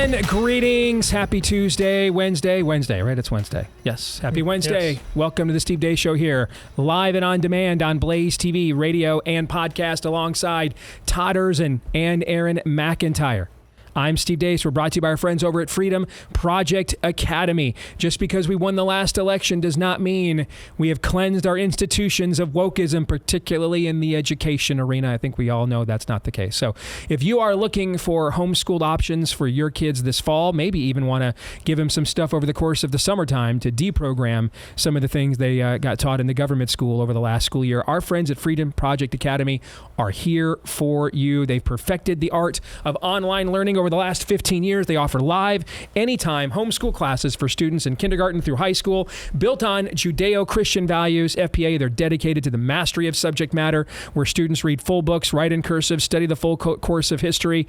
And greetings. Happy Tuesday, Wednesday, right? It's Wednesday. Yes. Happy Wednesday. Yes. Welcome to the Steve Deace Show here, live and on demand on Blaze TV, radio, and podcast alongside Todd Erzin and Aaron McIntyre. I'm Steve Deace. We're brought to you by our friends over at Freedom Project Academy. Just because we won the last election does not mean we have cleansed our institutions of wokeism, particularly in the education arena. I think we all know that's not the case. So if you are looking for homeschooled options for your kids this fall, maybe even want to give them some stuff over the course of the summertime to deprogram some of the things they got taught in the government school over the last school year, our friends at Freedom Project Academy are here for you. They've perfected the art of online learning over the last 15 years. They offer live, anytime homeschool classes for students in kindergarten through high school, built on Judeo-Christian values. FPA, they're dedicated to the mastery of subject matter, where students read full books, write in cursive, study the full course of history,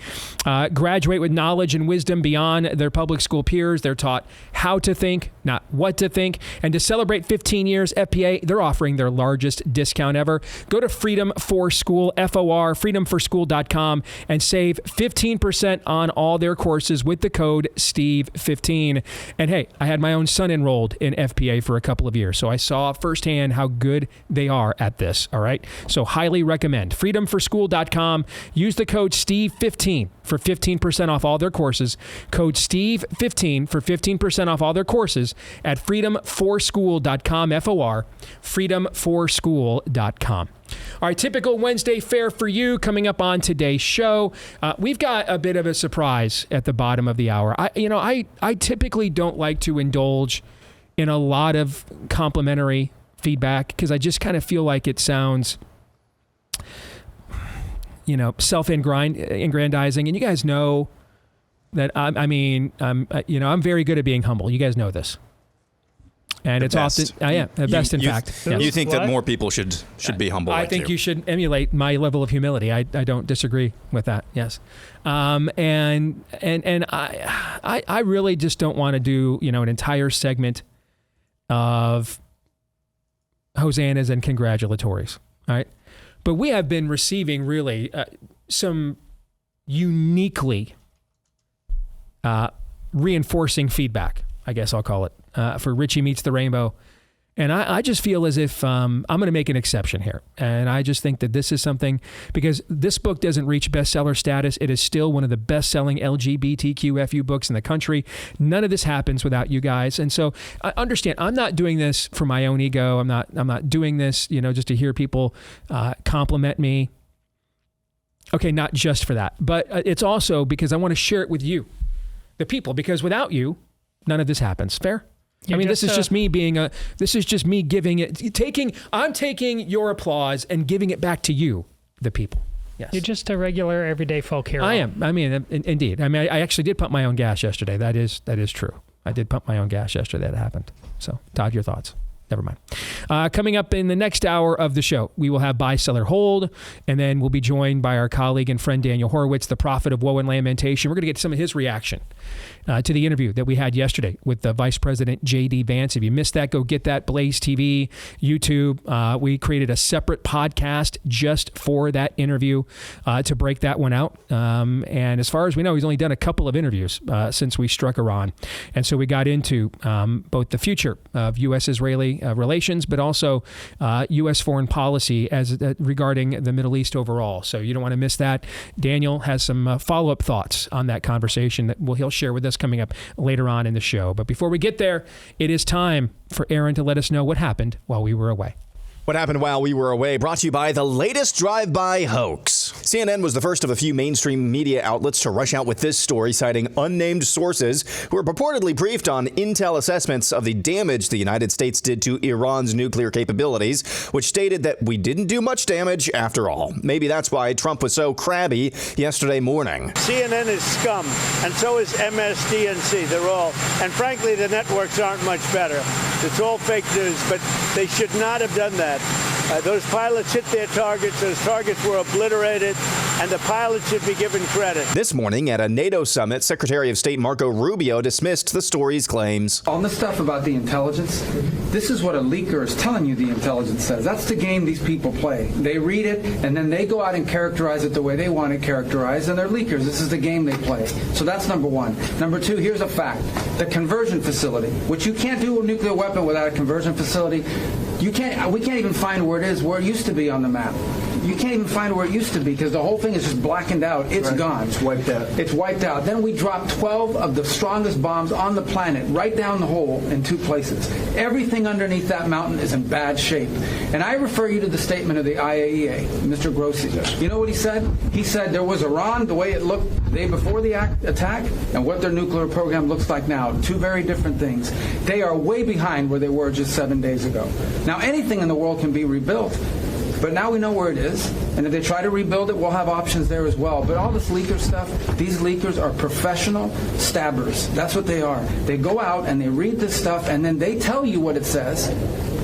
graduate with knowledge and wisdom beyond their public school peers. They're taught how to think, not what to think. And to celebrate 15 years, FPA, they're offering their largest discount ever. Go to Freedom for School, FOR, freedomforschool.com, and save 15% on all their courses with the code STEVE15. And hey, I had my own son enrolled in FPA for a couple of years, so I saw firsthand how good they are at this, all right? So highly recommend. freedomforschool.com. Use the code STEVE15 for 15% off all their courses. Code STEVE15 for 15% off all their courses at freedomforschool.com, FOR, freedomforschool.com. All right, typical Wednesday fare for you coming up on today's show. We've got a bit of a surprise at the bottom of the hour. I typically don't like to indulge in a lot of complimentary feedback because I just kind of feel like it sounds, self-aggrandizing. And you guys know that I'm very good at being humble. You guys know this. And it's often, the best, in fact. You think that more people should be humble? I think you should emulate my level of humility. I don't disagree with that. Yes, and I really just don't want to do an entire segment of hosannas and congratulatories. All right, but we have been receiving really some uniquely reinforcing feedback, I guess I'll call it, for Richie Meets the Rainbow. And I just feel as if I'm going to make an exception here. And I just think that this is something, because this book doesn't reach bestseller status. It is still one of the best-selling LGBTQFU books in the country. None of this happens without you guys. And so I understand, I'm not doing this for my own ego. I'm not doing this, just to hear people compliment me. Okay, not just for that. But it's also because I want to share it with you, the people, because without you, none of this happens. Fair? This is just me giving it, I'm taking your applause and giving it back to you, the people. Yes. You're just a regular everyday folk hero. I am. Indeed. I actually did pump my own gas yesterday. That is true. I did pump my own gas yesterday. That happened. So, Todd, your thoughts? Never mind. Coming up in the next hour of the show, we will have Buy, Sell, or Hold, and then we'll be joined by our colleague and friend Daniel Horowitz, the prophet of woe and lamentation. We're going to get some of his reaction to the interview that we had yesterday with the Vice President J.D. Vance. If you missed that, go get that. Blaze TV, YouTube. We created a separate podcast just for that interview to break that one out. And as far as we know, he's only done a couple of interviews since we struck Iran. And so we got into both the future of U.S.-Israeli relations, but also U.S. foreign policy as regarding the Middle East overall. So you don't want to miss that. Daniel has some follow-up thoughts on that conversation that he'll share with us coming up later on in the show. But before we get there, it is time for Aaron to let us know what happened while we were away. What happened while we were away, brought to you by the latest Driveby Hoax. CNN was the first of a few mainstream media outlets to rush out with this story, citing unnamed sources who were purportedly briefed on intel assessments of the damage the United States did to Iran's nuclear capabilities, which stated that we didn't do much damage after all. Maybe that's why Trump was so crabby yesterday morning. CNN is scum, and so is MSDNC. They're all, and frankly, the networks aren't much better. It's all fake news, but they should not have done that. Those pilots hit their targets. Those targets were obliterated, and the pilots should be given credit. This morning at a NATO summit, Secretary of State Marco Rubio dismissed the story's claims. On the stuff about the intelligence, this is what a leaker is telling you the intelligence says. That's the game these people play. They read it, and then they go out and characterize it the way they want it characterized, and they're leakers. This is the game they play. So that's number one. Number two, here's a fact. The conversion facility, which you can't do a nuclear weapon without a conversion facility. We can't even find where it is, where it used to be on the map. You can't even find where it used to be because the whole thing is just blackened out. It's gone. It's wiped out. It's wiped out. Then we dropped 12 of the strongest bombs on the planet right down the hole in two places. Everything underneath that mountain is in bad shape. And I refer you to the statement of the IAEA, Mr. Grossi. You know what he said? He said there was Iran, the way it looked the day before the attack, and what their nuclear program looks like now. Two very different things. They are way behind where they were just 7 days ago. Now, anything in the world can be rebuilt. But now we know where it is, and if they try to rebuild it, we'll have options there as well. But all this leaker stuff, these leakers are professional stabbers. That's what they are. They go out and they read this stuff, and then they tell you what it says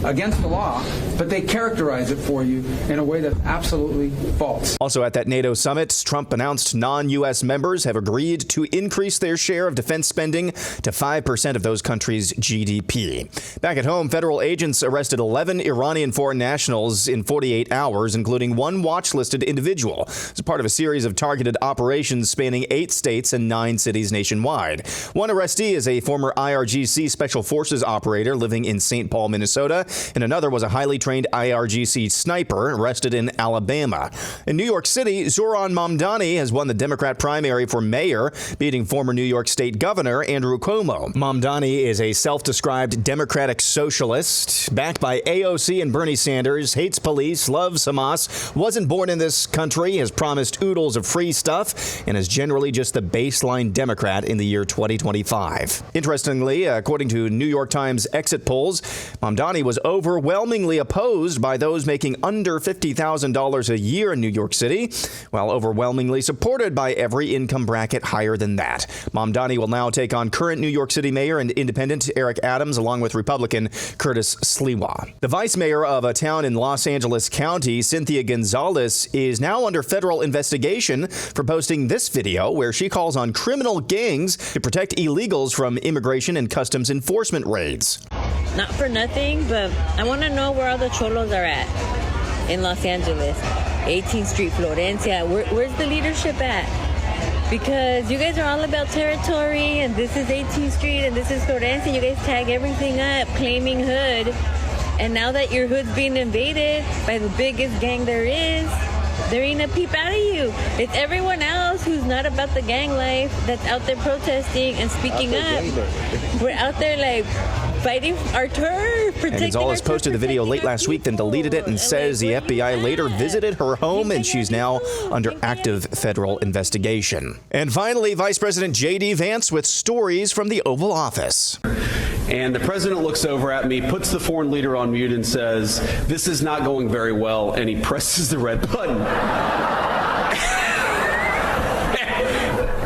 against the law, but they characterize it for you in a way that's absolutely false. Also at that NATO summit, Trump announced non-U.S. members have agreed to increase their share of defense spending to 5% of those countries' GDP. Back at home, federal agents arrested 11 Iranian foreign nationals in 48 hours, including one watch-listed individual, as part of a series of targeted operations spanning 8 states and 9 cities nationwide. One arrestee is a former IRGC Special Forces operator living in St. Paul, Minnesota, and another was a highly trained IRGC sniper arrested in Alabama. In New York City, Zoran Mamdani has won the Democrat primary for mayor, beating former New York State Governor Andrew Cuomo. Mamdani is a self-described Democratic socialist, backed by AOC and Bernie Sanders, hates police, loves Hamas, wasn't born in this country, has promised oodles of free stuff, and is generally just the baseline Democrat in the year 2025. Interestingly, according to New York Times exit polls, Mamdani was overwhelmingly opposed by those making under $50,000 a year in New York City, while overwhelmingly supported by every income bracket higher than that. Mamdani will now take on current New York City mayor and independent Eric Adams, along with Republican Curtis Sliwa. The vice mayor of a town in Los Angeles County, Cynthia Gonzalez, is now under federal investigation for posting this video where she calls on criminal gangs to protect illegals from immigration and customs enforcement raids. Not for nothing, but I want to know where all the cholos are at in Los Angeles. 18th Street, Florencia. Where's the leadership at? Because you guys are all about territory, and this is 18th Street, and this is Florencia. You guys tag everything up, claiming hood. And now that your hood's being invaded by the biggest gang there is, there ain't a peep out of you. It's everyone else who's not about the gang life that's out there protesting and speaking up. We're out there like fighting our turf, protecting and Gonzalez our turf, posted the video late last week, then deleted it and says the FBI later visited her home and she's now under active federal investigation. And finally, Vice President J.D. Vance with stories from the Oval Office. And the president looks over at me, puts the foreign leader on mute and says, "This is not going very well," and he presses the red button.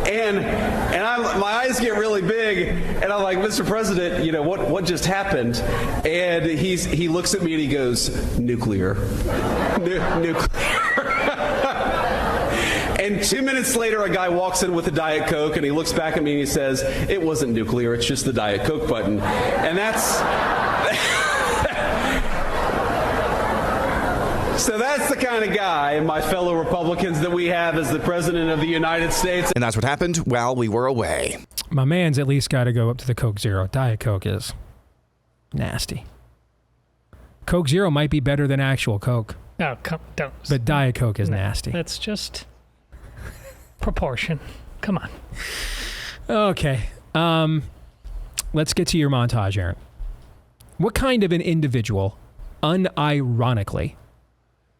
And my eyes get really big, and I'm like, "Mr. President, you know, what just happened?" And he looks at me and he goes, "Nuclear." Nuclear. And 2 minutes later, a guy walks in with a Diet Coke, and he looks back at me and he says, "It wasn't nuclear, it's just the Diet Coke button." And that's... So that's the kind of guy, and my fellow Republicans, that we have as the President of the United States. And that's what happened while we were away. My man's at least got to go up to the Coke Zero. Diet Coke is nasty. Coke Zero might be better than actual Coke. No, don't. But Diet Coke is nasty. That's just proportion. Come on. Okay. Let's get to your montage, Aaron. What kind of an individual, unironically,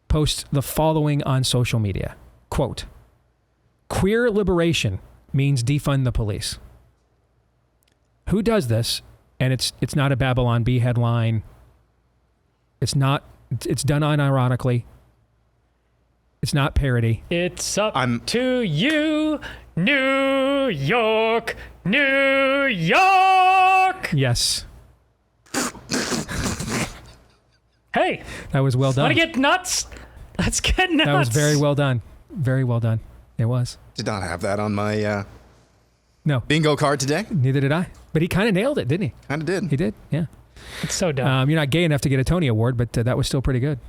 posts the following on social media? Quote, "Queer liberation means defund the police." Who does this? And it's not a Babylon Bee headline. It's done unironically. It's not parody. It's up to you, New York, New York. Yes. Hey. That was well done. Want to get nuts? Let's get nuts. That was very well done. Very well done. It was. Did not have that on my no bingo card today. Neither did I. But he kind of nailed it, didn't he? Kind of did. He did, yeah. It's so dumb. You're not gay enough to get a Tony Award, but that was still pretty good.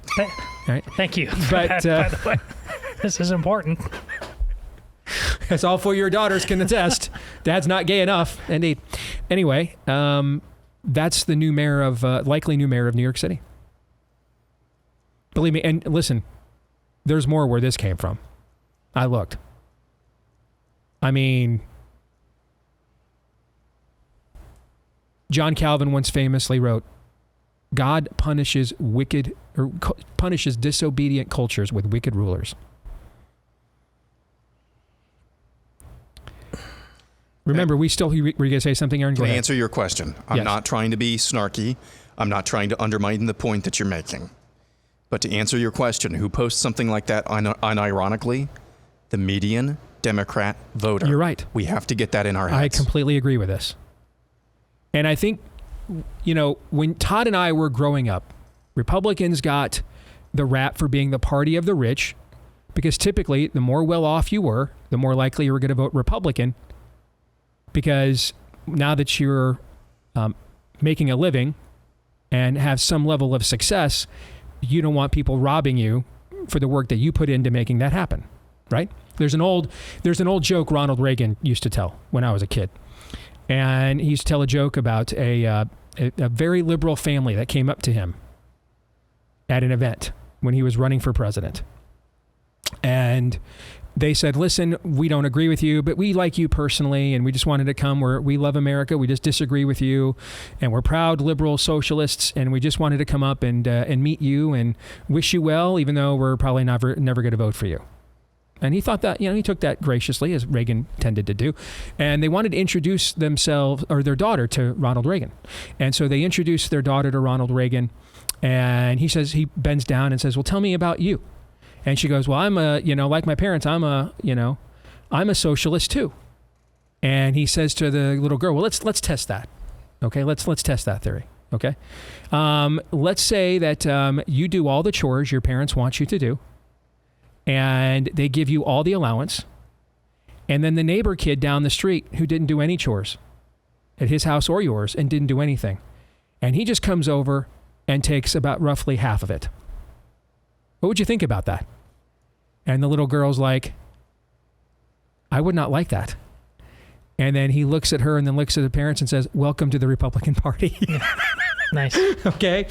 Right? Thank you. But by the way, this is important. As all 4 of your daughters can attest, Dad's not gay enough. Indeed. Anyway, that's the new mayor of, likely new mayor of New York City. Believe me, and listen, there's more where this came from. I looked. I mean, John Calvin once famously wrote, God punishes disobedient cultures with wicked rulers. Remember, were you going to say something, Aaron? Can I answer your question? I'm Yes. not trying to be snarky. I'm not trying to undermine the point that you're making. But to answer your question, who posts something like that unironically? The median Democrat voter. You're right. We have to get that in our heads. I completely agree with this. And I think, when Todd and I were growing up, Republicans got the rap for being the party of the rich, because typically the more well-off you were, the more likely you were going to vote Republican, because now that you're making a living and have some level of success, you don't want people robbing you for the work that you put into making that happen, right? There's an old joke Ronald Reagan used to tell when I was a kid. And he used to tell a joke about a very liberal family that came up to him at an event when he was running for president. And they said, listen, we don't agree with you, but we like you personally, and we just wanted to come where we love America. We just disagree with you, and we're proud liberal socialists, and we just wanted to come up and meet you and wish you well, even though we're probably never going to vote for you. And he thought that, he took that graciously, as Reagan tended to do. And they wanted to introduce themselves, or their daughter, to Ronald Reagan. And so they introduced their daughter to Ronald Reagan, and he bends down and says, well, tell me about you. And she goes, well, I'm like my parents, I'm a socialist too. And he says to the little girl, well, let's test that. Okay, let's test that theory. Okay. Let's say that you do all the chores your parents want you to do, and they give you all the allowance. And then the neighbor kid down the street who didn't do any chores at his house or yours and didn't do anything, and he just comes over and takes about roughly half of it. What would you think about that? And the little girl's like, I would not like that. And then he looks at her and then looks at the parents and says, welcome to the Republican Party. Nice. Okay.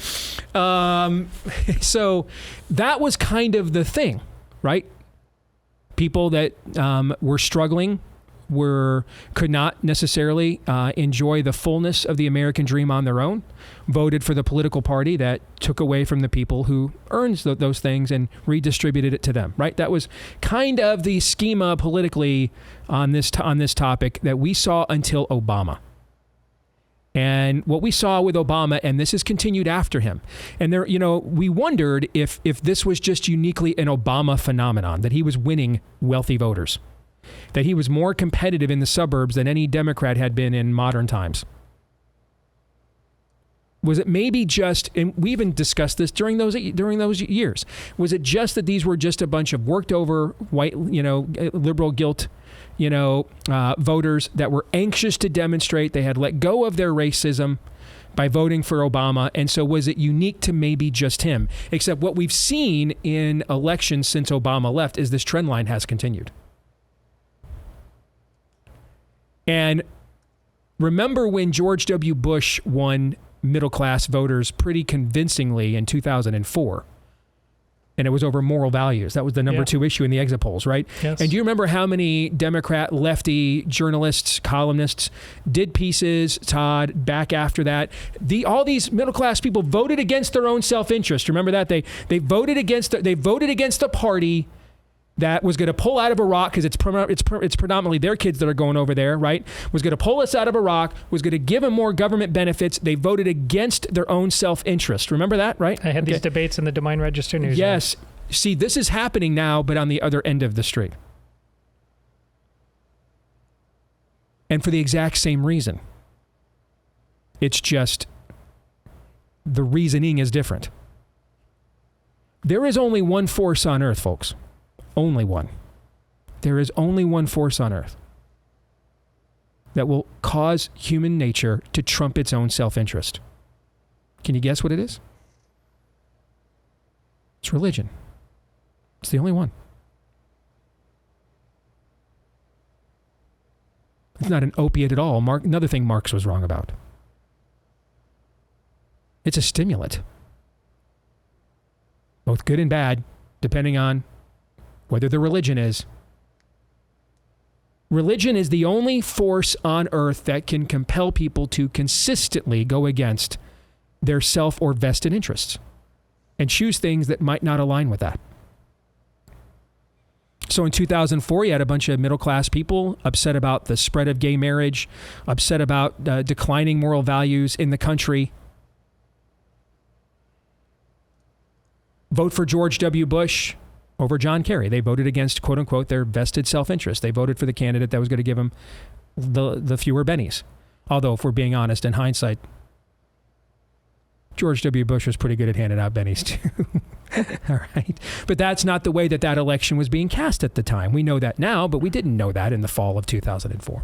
So that was kind of the thing, right? People that were struggling could not necessarily enjoy the fullness of the American dream on their own, voted for the political party that took away from the people who earned those things and redistributed it to them, right? That was kind of the schema politically on this topic that we saw until Obama. And what we saw with Obama, and this has continued after him, and there, we wondered if this was just uniquely an Obama phenomenon, that he was winning wealthy voters, that he was more competitive in the suburbs than any Democrat had been in modern times. Was it maybe just, and we even discussed this during those years, was it just that these were just a bunch of worked over white, liberal guilt, voters that were anxious to demonstrate they had let go of their racism by voting for Obama? And so was it unique to maybe just him? Except what we've seen in elections since Obama left is this trend line has continued. And remember when George W. Bush won middle-class voters pretty convincingly in 2004, and it was over moral values. That was the number 2 issue in the exit polls, right? Yes. And do you remember how many Democrat lefty journalists, columnists did pieces, Todd, back after that? All these middle-class people voted against their own self-interest. Remember that? They voted against the party that was going to pull out of Iraq, because it's predominantly their kids that are going over there, right? Was going to pull us out of Iraq, was going to give them more government benefits. They voted against their own self-interest. Remember that, right? I had these debates in the Des Moines Register News. Yes. See, this is happening now, but on the other end of the street. And for the exact same reason. It's just the reasoning is different. There is only one force on earth, folks. Only one. There is only one force on earth that will cause human nature to trump its own self-interest. Can you guess what it is? It's religion. It's the only one. It's not an opiate at all. Another thing Marx was wrong about. It's a stimulant. Both good and bad, depending on whether the religion is. Religion is the only force on earth that can compel people to consistently go against their self or vested interests and choose things that might not align with that. So in 2004, you had a bunch of middle-class people upset about the spread of gay marriage, upset about declining moral values in the country. Vote for George W. Bush over John Kerry. They voted against, quote-unquote, their vested self-interest. They voted for the candidate that was going to give them the fewer bennies. Although, if we're being honest, in hindsight, George W. Bush was pretty good at handing out bennies, too. All right. But that's not the way that election was being cast at the time. We know that now, but we didn't know that in the fall of 2004.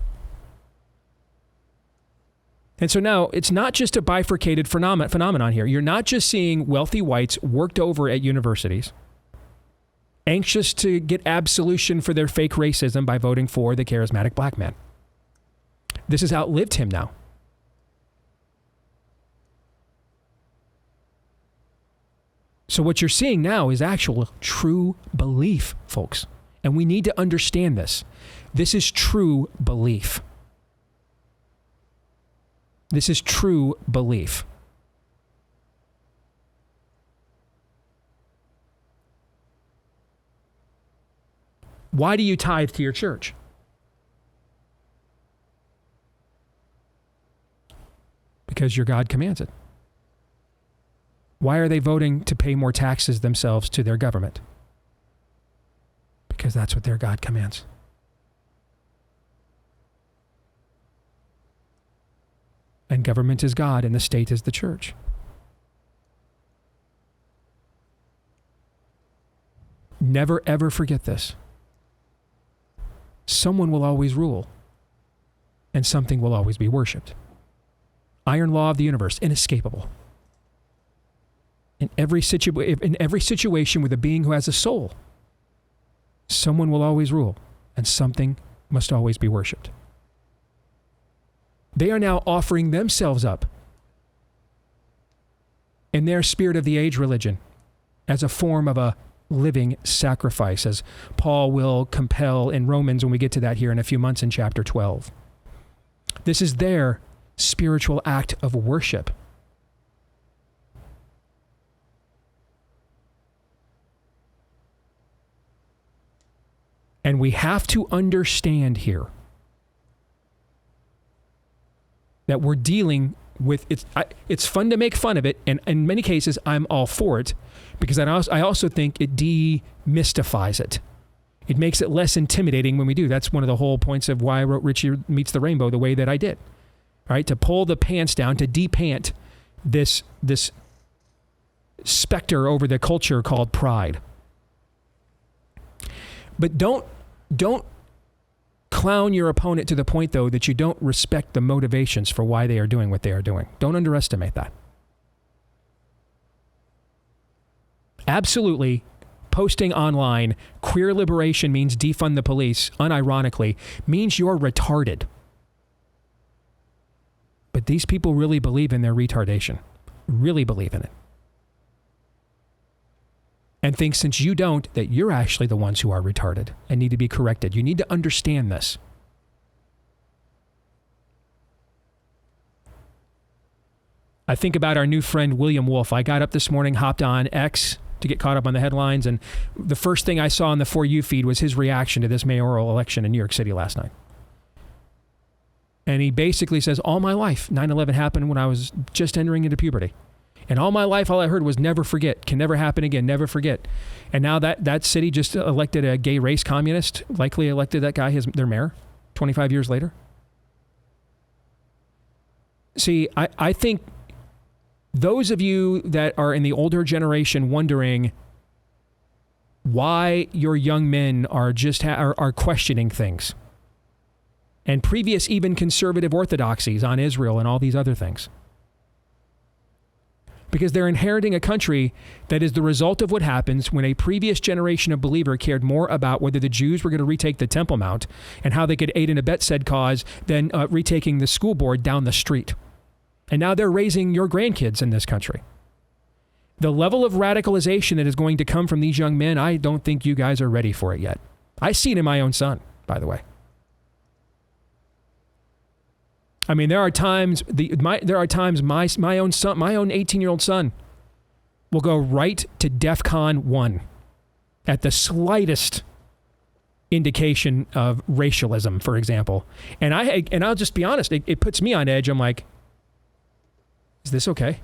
And so now it's not just a bifurcated phenomenon here. You're not just seeing wealthy whites worked over at universities, anxious to get absolution for their fake racism by voting for the charismatic black man. This has outlived him now. So what you're seeing now is actual true belief, folks. And we need to understand this. This is true belief. This is true belief. Why do you tithe to your church? Because your God commands it. Why are they voting to pay more taxes themselves to their government? Because that's what their God commands. And government is God and the state is the church. Never, ever forget this. Someone will always rule, and something will always be worshipped. Iron law of the universe, inescapable. In every situation with a being who has a soul, someone will always rule, and something must always be worshipped. They are now offering themselves up in their spirit of the age religion as a form of a living sacrifice, as Paul will compel in Romans when we get to that here in a few months in chapter 12. This is their spiritual act of worship. And we have to understand here that we're dealing with, it's fun to make fun of it, and in many cases I'm all for it, because I also think it demystifies it. It makes it less intimidating when we do. That's one of the whole points of why I wrote Richie Meets the Rainbow the way that I did. Right? To pull the pants down, to depant this specter over the culture called pride. But don't clown your opponent to the point, though, that you don't respect the motivations for why they are doing what they are doing. Don't underestimate that. Absolutely, posting online, queer liberation means defund the police, unironically, means you're retarded. But these people really believe in their retardation, really believe in it. And think since you don't, that you're actually the ones who are retarded and need to be corrected. You need to understand this. I think about our new friend, William Wolf. I got up this morning, hopped on X to get caught up on the headlines, and the first thing I saw on the For You feed was his reaction to this mayoral election in New York City last night. And he basically says, all my life, 9/11 happened when I was just entering into puberty. And all my life, all I heard was never forget, can never happen again, never forget. And now that city just elected a gay race communist, likely elected that guy their mayor 25 years later. See, I think those of you that are in the older generation wondering why your young men are just are questioning things. And previous even conservative orthodoxies on Israel and all these other things. Because they're inheriting a country that is the result of what happens when a previous generation of believer cared more about whether the Jews were going to retake the Temple Mount and how they could aid and abet said cause than retaking the school board down the street. And now they're raising your grandkids in this country. The level of radicalization that is going to come from these young men, I don't think you guys are ready for it yet. I see it in my own son, by the way. I mean, there are times my own son, my own 18-year-old son, will go right to DEFCON 1 at the slightest indication of racialism, for example. And I'll just be honest, it puts me on edge. I'm like, is this okay?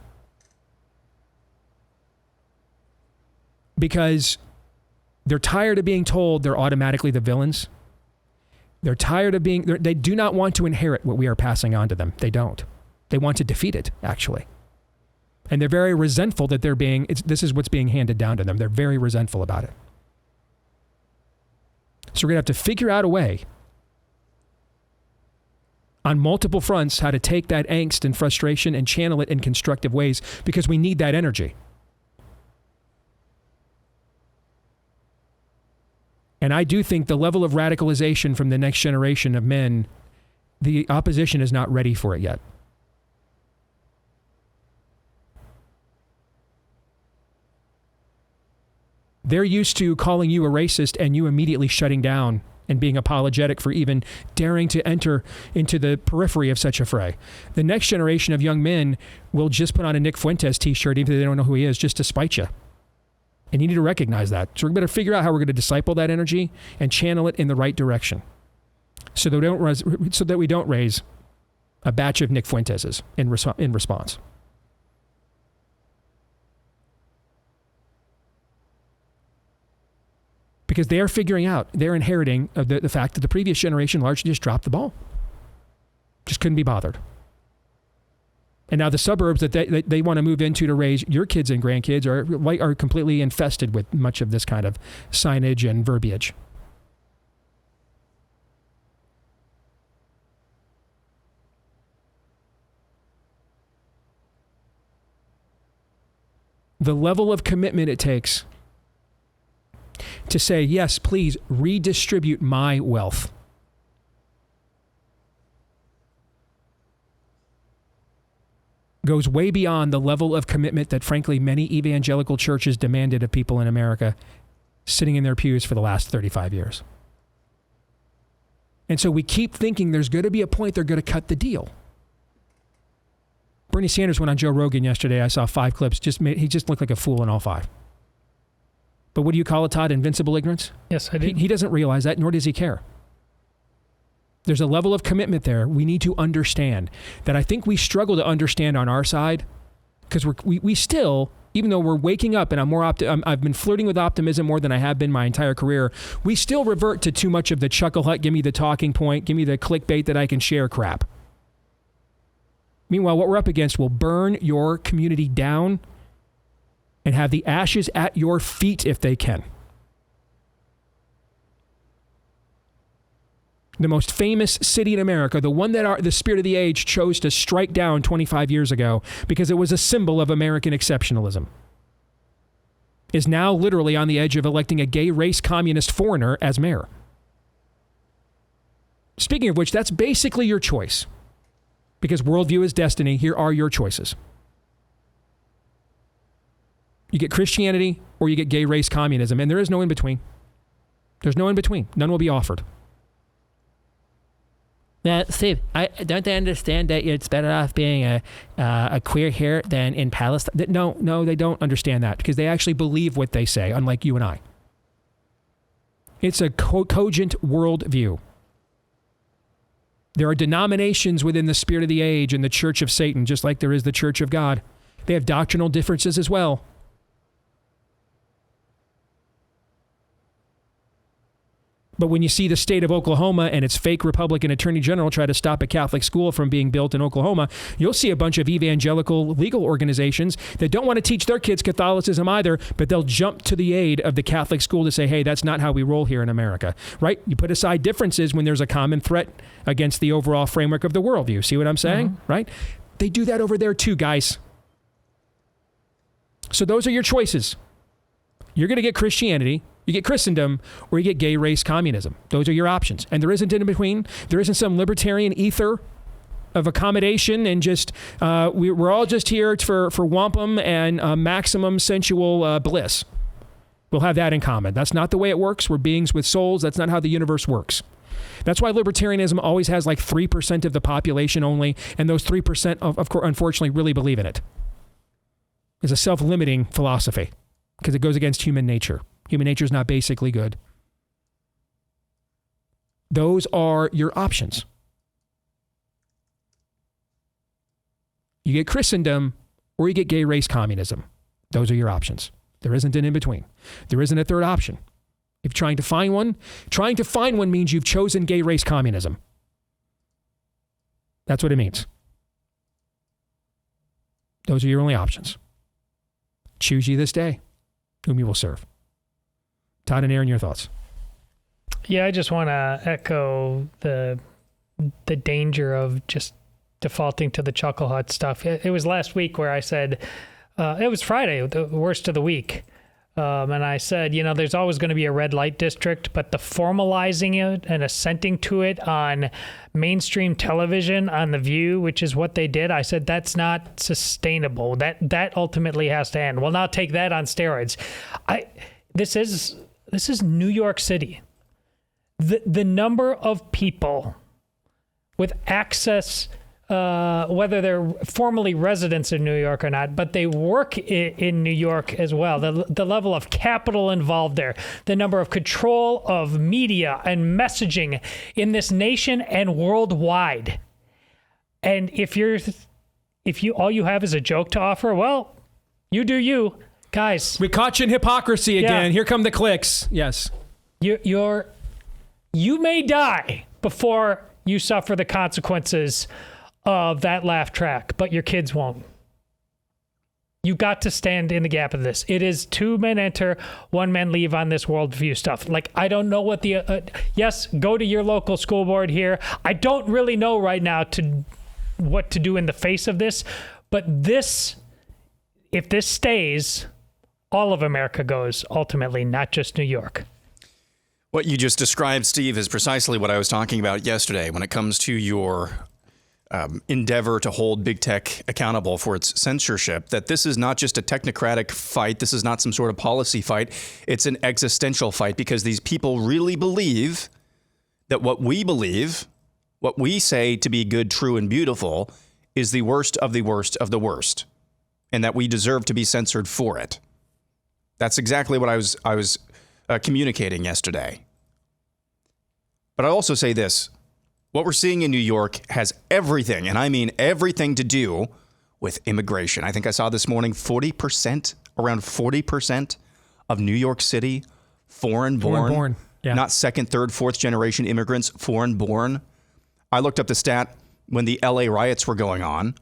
Because they're tired of being told they're automatically the villains. They're tired of they do not want to inherit what we are passing on to them. They don't. They want to defeat it, actually. And they're very resentful that this is what's being handed down to them. They're very resentful about it. So we're going to have to figure out a way on multiple fronts how to take that angst and frustration and channel it in constructive ways, because we need that energy. And I do think the level of radicalization from the next generation of men, the opposition is not ready for it yet. They're used to calling you a racist and you immediately shutting down and being apologetic for even daring to enter into the periphery of such a fray. The next generation of young men will just put on a Nick Fuentes t-shirt even if they don't know who he is, just to spite you. And you need to recognize that. So we better figure out how we're going to disciple that energy and channel it in the right direction, so that we don't raise a batch of Nick Fuenteses in response. Because they are figuring out, they're inheriting the fact that the previous generation largely just dropped the ball. Just couldn't be bothered. And now the suburbs that they want to move into to raise your kids and grandkids are completely infested with much of this kind of signage and verbiage. The level of commitment it takes to say, yes, please redistribute my wealth. Goes way beyond the level of commitment that, frankly, many evangelical churches demanded of people in America sitting in their pews for the last 35 years. And so we keep thinking there's going to be a point they're going to cut the deal. Bernie Sanders went on Joe Rogan yesterday. I saw 5 clips. He just looked like a fool in all 5. But what do you call it, Todd? Invincible ignorance? Yes, I do. He doesn't realize that, nor does he care. There's a level of commitment there we need to understand that I think we struggle to understand on our side, because we still, even though we're waking up and I've been flirting with optimism more than I have been my entire career, we still revert to too much of the chuckle hut, give me the talking point, give me the clickbait that I can share crap. Meanwhile, what we're up against will burn your community down and have the ashes at your feet if they can. The most famous city in America, the one that the spirit of the age chose to strike down 25 years ago because it was a symbol of American exceptionalism, is now literally on the edge of electing a gay race communist foreigner as mayor. Speaking of which, that's basically your choice. Because worldview is destiny, here are your choices. You get Christianity or you get gay race communism, and there is no in between. There's no in between. None will be offered. Now, Steve, don't they understand that it's better off being a queer here than in Palestine? No, they don't understand that, because they actually believe what they say, unlike you and I. It's a cogent worldview. There are denominations within the spirit of the age and the Church of Satan, just like there is the Church of God. They have doctrinal differences as well. But when you see the state of Oklahoma and its fake Republican attorney general try to stop a Catholic school from being built in Oklahoma, you'll see a bunch of evangelical legal organizations that don't want to teach their kids Catholicism either, but they'll jump to the aid of the Catholic school to say, hey, that's not how we roll here in America, right? You put aside differences when there's a common threat against the overall framework of the worldview. See what I'm saying, right? They do that over there too, guys. So those are your choices. You're going to get Christianity, you get Christendom, or you get gay race communism. Those are your options. And there isn't in between. There isn't some libertarian ether of accommodation and just, we're all just here for wampum and maximum sensual bliss. We'll have that in common. That's not the way it works. We're beings with souls. That's not how the universe works. That's why libertarianism always has like 3% of the population only, and those 3% of course, unfortunately, really believe in it. It's a self-limiting philosophy because it goes against human nature. Human nature is not basically good. Those are your options. You get Christendom or you get gay race communism. Those are your options. There isn't an in-between. There isn't a third option. If you're trying to find one means you've chosen gay race communism. That's what it means. Those are your only options. Choose ye this day whom you will serve. Todd and Aaron, your thoughts? Yeah, I just want to echo the danger of just defaulting to the Chuckle Hut stuff. It was last week where I said, it was Friday, the worst of the week. And I said, there's always going to be a red light district, but the formalizing it and assenting to it on mainstream television, on The View, which is what they did, I said, that's not sustainable. That ultimately has to end. Well, now take that on steroids. This is New York City. The number of people with access, whether they're formally residents in New York or not, but they work in New York as well. The level of capital involved there, the number of control of media and messaging in this nation and worldwide. And if you all you have is a joke to offer, well, you do you, guys. We caught you in hypocrisy again. Yeah. Here come the clicks. Yes. You may die before you suffer the consequences of that laugh track, but your kids won't. You got to stand in the gap of this. It is 2 men enter, 1 man leave on this worldview stuff. Like, I don't know what yes, go to your local school board here. I don't really know right now what to do in the face of this, but if this stays, all of America goes ultimately, not just New York. What you just described, Steve, is precisely what I was talking about yesterday when it comes to your endeavor to hold big tech accountable for its censorship, that this is not just a technocratic fight. This is not some sort of policy fight. It's an existential fight because these people really believe that what we believe, what we say to be good, true, and beautiful is the worst of the worst of the worst, and that we deserve to be censored for it. That's exactly what I was communicating yesterday. But I also say this. What we're seeing in New York has everything, and I mean everything, to do with immigration. I think I saw this morning around 40% of New York City, foreign-born. Yeah. Not second, third, fourth generation immigrants, foreign-born. I looked up the stat when the LA riots were going on.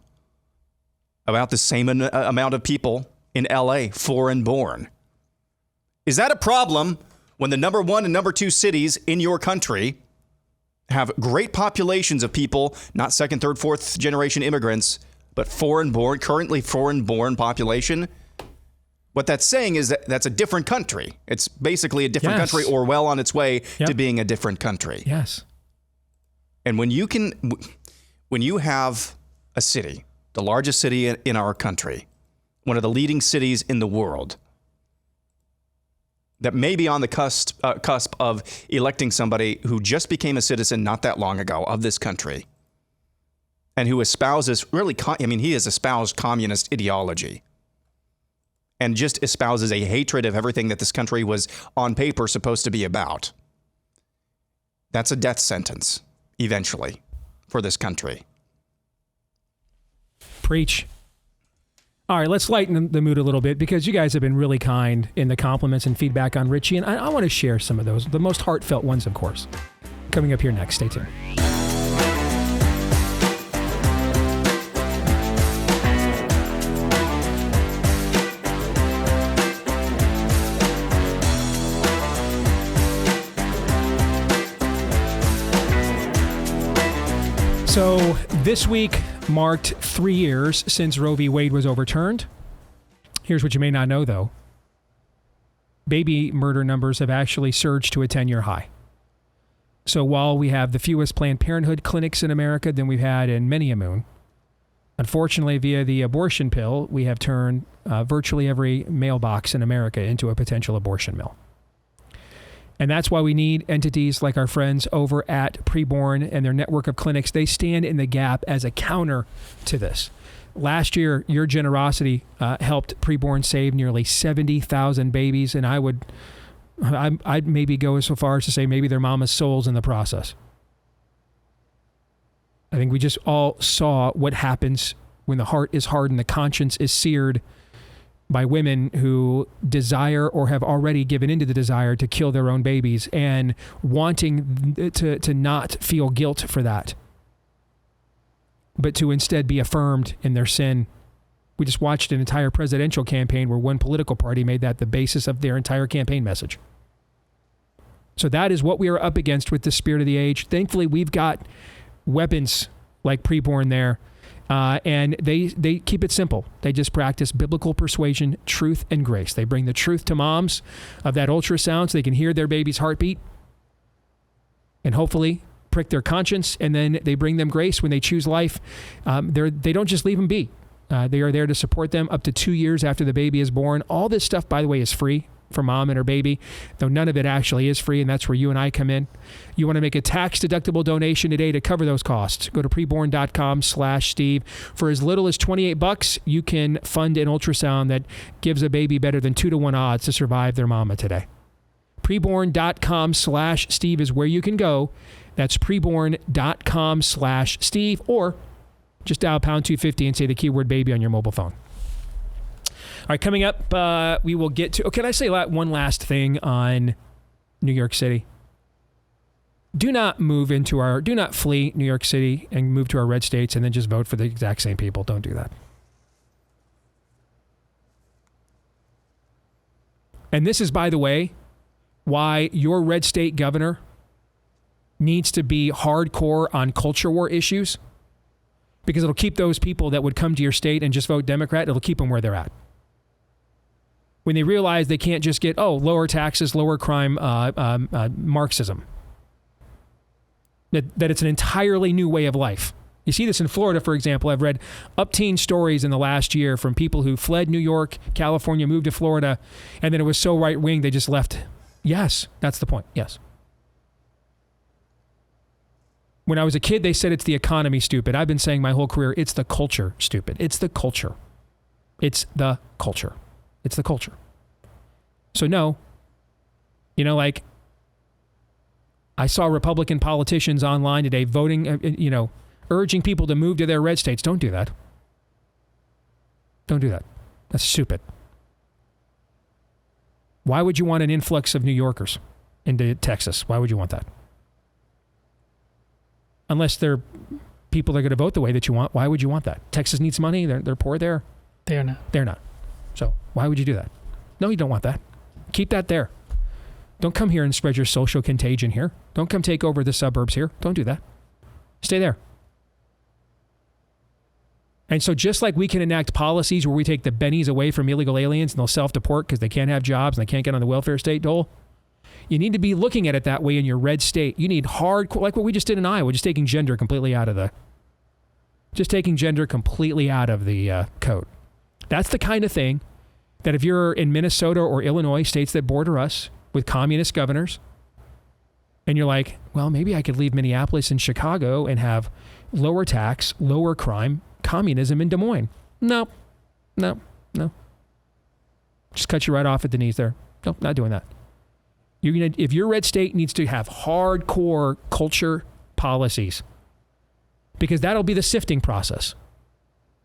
About the same amount of people in LA, foreign-born. Is that a problem when the number 1 and number 2 cities in your country have great populations of people, not second, third, fourth generation immigrants, but foreign-born, currently foreign-born population? What that's saying is that that's a different country. It's basically a different country, or well on its way to being a different country. Yes. And when you have a city, the largest city in our country, one of the leading cities in the world, that may be on the cusp of electing somebody who just became a citizen not that long ago of this country, and who espouses he has espoused communist ideology and just espouses a hatred of everything that this country was on paper supposed to be about. That's a death sentence, eventually, for this country. Preach. All right, let's lighten the mood a little bit because you guys have been really kind in the compliments and feedback on Richie, and I want to share some of those, the most heartfelt ones, of course. Coming up here next. Stay tuned. So this week marked 3 years since Roe v. Wade was overturned. Here's what you may not know, though. Baby murder numbers have actually surged to a 10-year high. So while we have the fewest Planned Parenthood clinics in America than we've had in many a moon, unfortunately, via the abortion pill, we have turned virtually every mailbox in America into a potential abortion mill. And that's why we need entities like our friends over at Preborn and their network of clinics. They stand in the gap as a counter to this. Last year, your generosity helped Preborn save nearly 70,000 babies, and I'd maybe go so far as to say maybe their mama's souls in the process. I think we just all saw what happens when the heart is hardened, the conscience is seared by women who desire or have already given into the desire to kill their own babies and wanting to not feel guilt for that, but to instead be affirmed in their sin. We just watched an entire presidential campaign where one political party made that the basis of their entire campaign message. So that is what we are up against with the spirit of the age. Thankfully, we've got weapons like Preborn there. And they keep it simple. They just practice biblical persuasion, truth, and grace. They bring the truth to moms of that ultrasound so they can hear their baby's heartbeat and hopefully prick their conscience. And then they bring them grace when they choose life. They don't just leave them be. They are there to support them up to 2 years after the baby is born. All this stuff, by the way, is free for mom and her baby, though none of it actually is free, and that's where you and I come in. You want to make a tax-deductible donation today to cover those costs. Go to preborn.com/Steve. For as little as $28, you can fund an ultrasound that gives a baby better than 2-to-1 odds to survive their mama today. Preborn.com/Steve is where you can go. That's preborn.com/Steve, or just dial pound 250 and say the keyword baby on your mobile phone. All right, coming up, we will get to... Oh, can I say one last thing on New York City? Do not flee New York City and move to our red states and then just vote for the exact same people. Don't do that. And this is, by the way, why your red state governor needs to be hardcore on culture war issues, because it'll keep those people that would come to your state and just vote Democrat, it'll keep them where they're at. When they realize they can't just get, lower taxes, lower crime, Marxism. That it's an entirely new way of life. You see this in Florida, for example. I've read up-teen stories in the last year from people who fled New York, California, moved to Florida, and then it was so right-wing they just left. Yes, that's the point. Yes. When I was a kid, they said it's the economy, stupid. I've been saying my whole career, it's the culture, stupid. It's the culture. It's the culture. It's the culture. So no, I saw Republican politicians online today voting, urging people to move to their red states. Don't do that. Don't do that. That's stupid. Why would you want an influx of New Yorkers into Texas? Why would you want that? Unless they're people that are going to vote the way that you want, why would you want that? Texas needs money. They're poor there. They're not. They're not. So why would you do that? No, you don't want that. Keep that there. Don't come here and spread your social contagion here. Don't come take over the suburbs here. Don't do that. Stay there. And so just like we can enact policies where we take the bennies away from illegal aliens and they'll self-deport because they can't have jobs and they can't get on the welfare state dole, you need to be looking at it that way in your red state. You need hardcore, like what we just did in Iowa, just taking gender completely out of the code. That's the kind of thing that if you're in Minnesota or Illinois, states that border us with communist governors, and you're like, well, maybe I could leave Minneapolis and Chicago and have lower tax, lower crime, communism in Des Moines. No. Just cut you right off at the knees there. No, not doing that. If your red state needs to have hardcore culture policies, because that'll be the sifting process.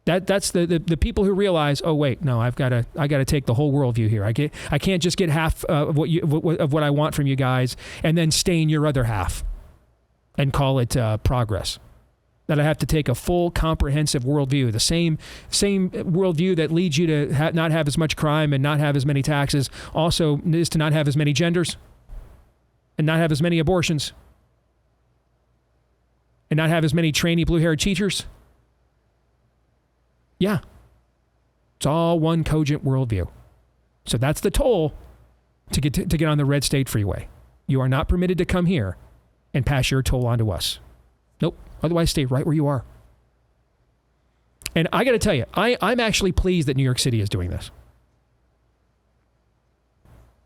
That's the people who realize, oh wait, no, I got to take the whole worldview here. I can't just get half of what I want from you guys and then stain your other half and call it progress. That I have to take a full comprehensive worldview, the same worldview that leads you to not have as much crime and not have as many taxes, also is to not have as many genders and not have as many abortions and not have as many trainee blue-haired teachers. Yeah. It's all one cogent worldview. So that's the toll to get on the red state freeway. You are not permitted to come here and pass your toll on to us. Nope. Otherwise, stay right where you are. And I got to tell you, I'm actually pleased that New York City is doing this.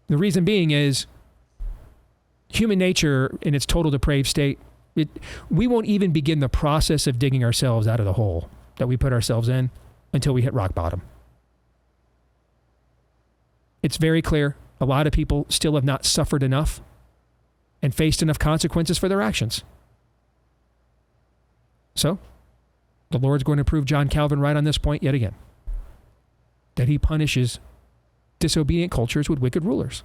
The reason being is human nature in its total depraved state, we won't even begin the process of digging ourselves out of the hole that we put ourselves in until we hit rock bottom. It's very clear a lot of people still have not suffered enough and faced enough consequences for their actions. So, the Lord's going to prove John Calvin right on this point yet again. That he punishes disobedient cultures with wicked rulers.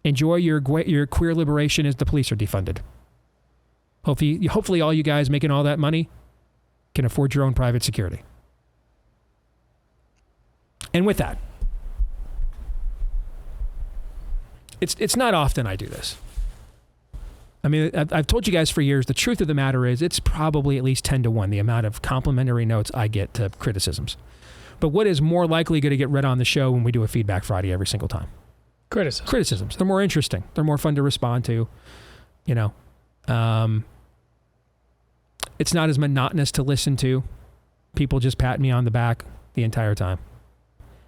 Enjoy your queer liberation as the police are defunded. Hopefully all you guys making all that money can afford your own private security. And with that, it's not often I do this. I mean, I've told you guys for years, the truth of the matter is it's probably at least 10-1 the amount of complimentary notes I get to criticisms. But what is more likely going to get read on the show when we do a Feedback Friday every single time? Criticisms. They're more interesting. They're more fun to respond to. You know, it's not as monotonous to listen to. People just pat me on the back the entire time.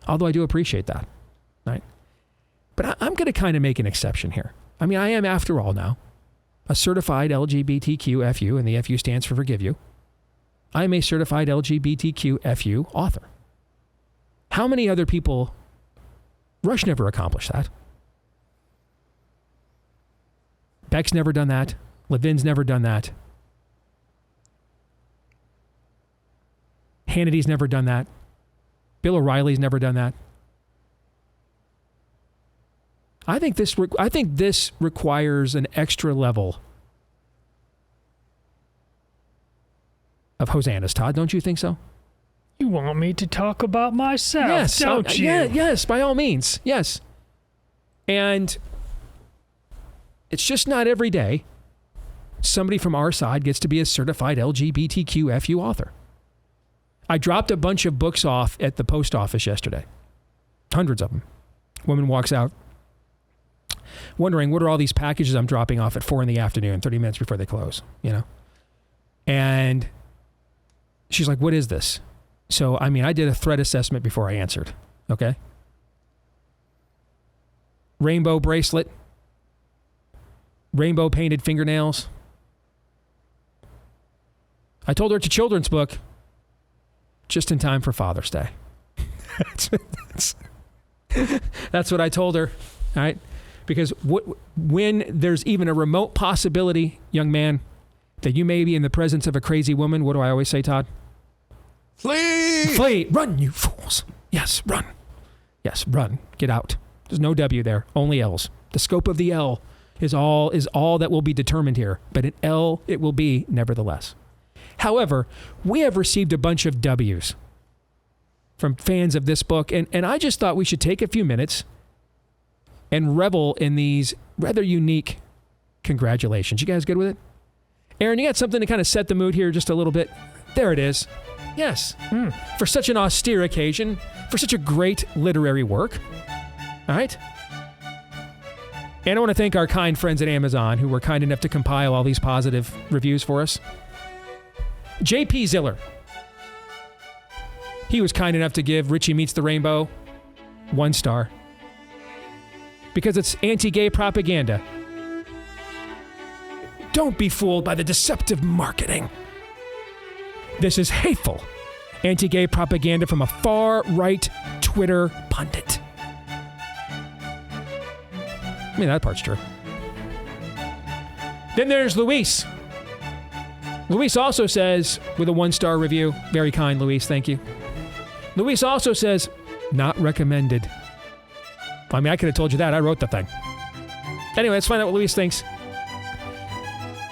Although I do appreciate that, right? But I'm going to kind of make an exception here. I mean, I am, after all, now a certified LGBTQ FU, and the FU stands for Forgive You. I'm a certified LGBTQ FU author. How many other people? Rush never accomplished that. Beck's never done that. Levin's never done that. Hannity's never done that. Bill O'Reilly's never done that. I think this requires an extra level of hosannas, Todd. Don't you think so? You want me to talk about myself, yes, don't you? Yes, by all means. Yes. And it's just not every day somebody from our side gets to be a certified LGBTQ FU author. I dropped a bunch of books off at the post office yesterday. Hundreds of them. Woman walks out wondering, what are all these packages I'm dropping off at 4 p.m, 30 minutes before they close, you know? And she's like, what is this? So, I mean, I did a threat assessment before I answered, okay? Rainbow bracelet, rainbow painted fingernails. I told her it's a children's book, just in time for Father's Day. That's what I told her, all right? Because when there's even a remote possibility, young man, that you may be in the presence of a crazy woman, what do I always say, Todd? Flee! Flee! Run, you fools! Yes, run. Yes, run. Get out. There's no W there, only L's. The scope of the L is all that will be determined here, but an L it will be nevertheless. However, we have received a bunch of W's from fans of this book, and I just thought we should take a few minutes and revel in these rather unique congratulations. You guys good with it? Aaron, you got something to kind of set the mood here just a little bit? There it is. Yes. For such an austere occasion, for such a great literary work. All right? And I want to thank our kind friends at Amazon who were kind enough to compile all these positive reviews for us. J.P. Ziller. He was kind enough to give Richie Meets the Rainbow 1 star. Because it's anti-gay propaganda. Don't be fooled by the deceptive marketing. This is hateful anti-gay propaganda from a far-right Twitter pundit. I mean, that part's true. Then there's Luis. Luis also says, with a 1-star review, very kind, Luis, thank you. Luis also says, not recommended. I mean, I could have told you that. I wrote the thing. Anyway, let's find out what Luis thinks.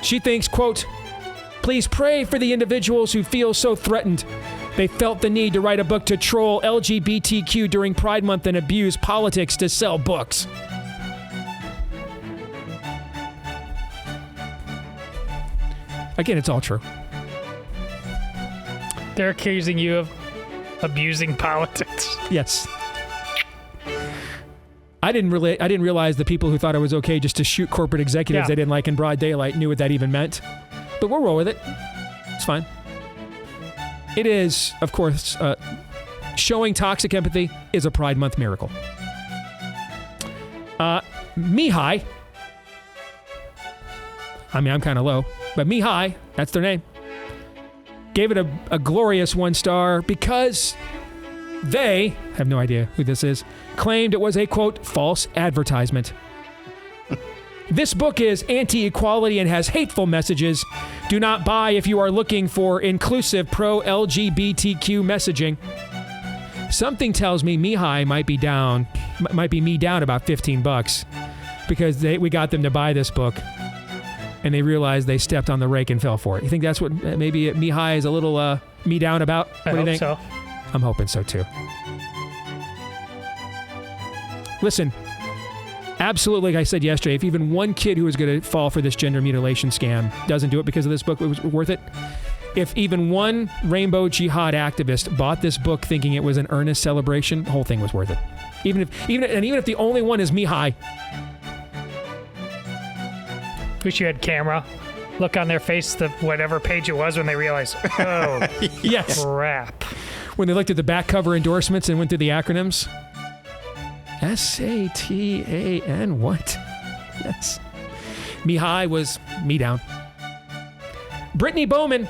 She thinks, quote, please pray for the individuals who feel so threatened. They felt the need to write a book to troll LGBTQ during Pride Month and abuse politics to sell books. Again, it's all true. They're accusing you of abusing politics. Yes. I didn't realize the people who thought it was okay just to shoot corporate executives they didn't like in broad daylight knew what that even meant. But we'll roll with it. It's fine. It is, of course, showing toxic empathy is a Pride Month miracle. Mihai. I mean, I'm kind of low, but Mihai, that's their name, gave it a glorious 1-star because they, have no idea who this is, claimed it was a, quote, false advertisement. This book is anti-equality and has hateful messages. Do not buy if you are looking for inclusive pro-LGBTQ messaging. Something tells me Mihai might be me down about $15 because we got them to buy this book and they realized they stepped on the rake and fell for it. You think that's what maybe Mihai is a little me down about? What do you think? So. I'm hoping so too. Listen, absolutely, like I said yesterday, if even one kid who was going to fall for this gender mutilation scam doesn't do it because of this book, it was worth it. If even one rainbow jihad activist bought this book thinking it was an earnest celebration, the whole thing was worth it. Even if the only one is Mihai. Wish you had camera. Look on their face, whatever page it was when they realized, oh, yes, crap. When they looked at the back cover endorsements and went through the acronyms. SATAN, what? Yes. Mihai was me down. Brittany Bowman.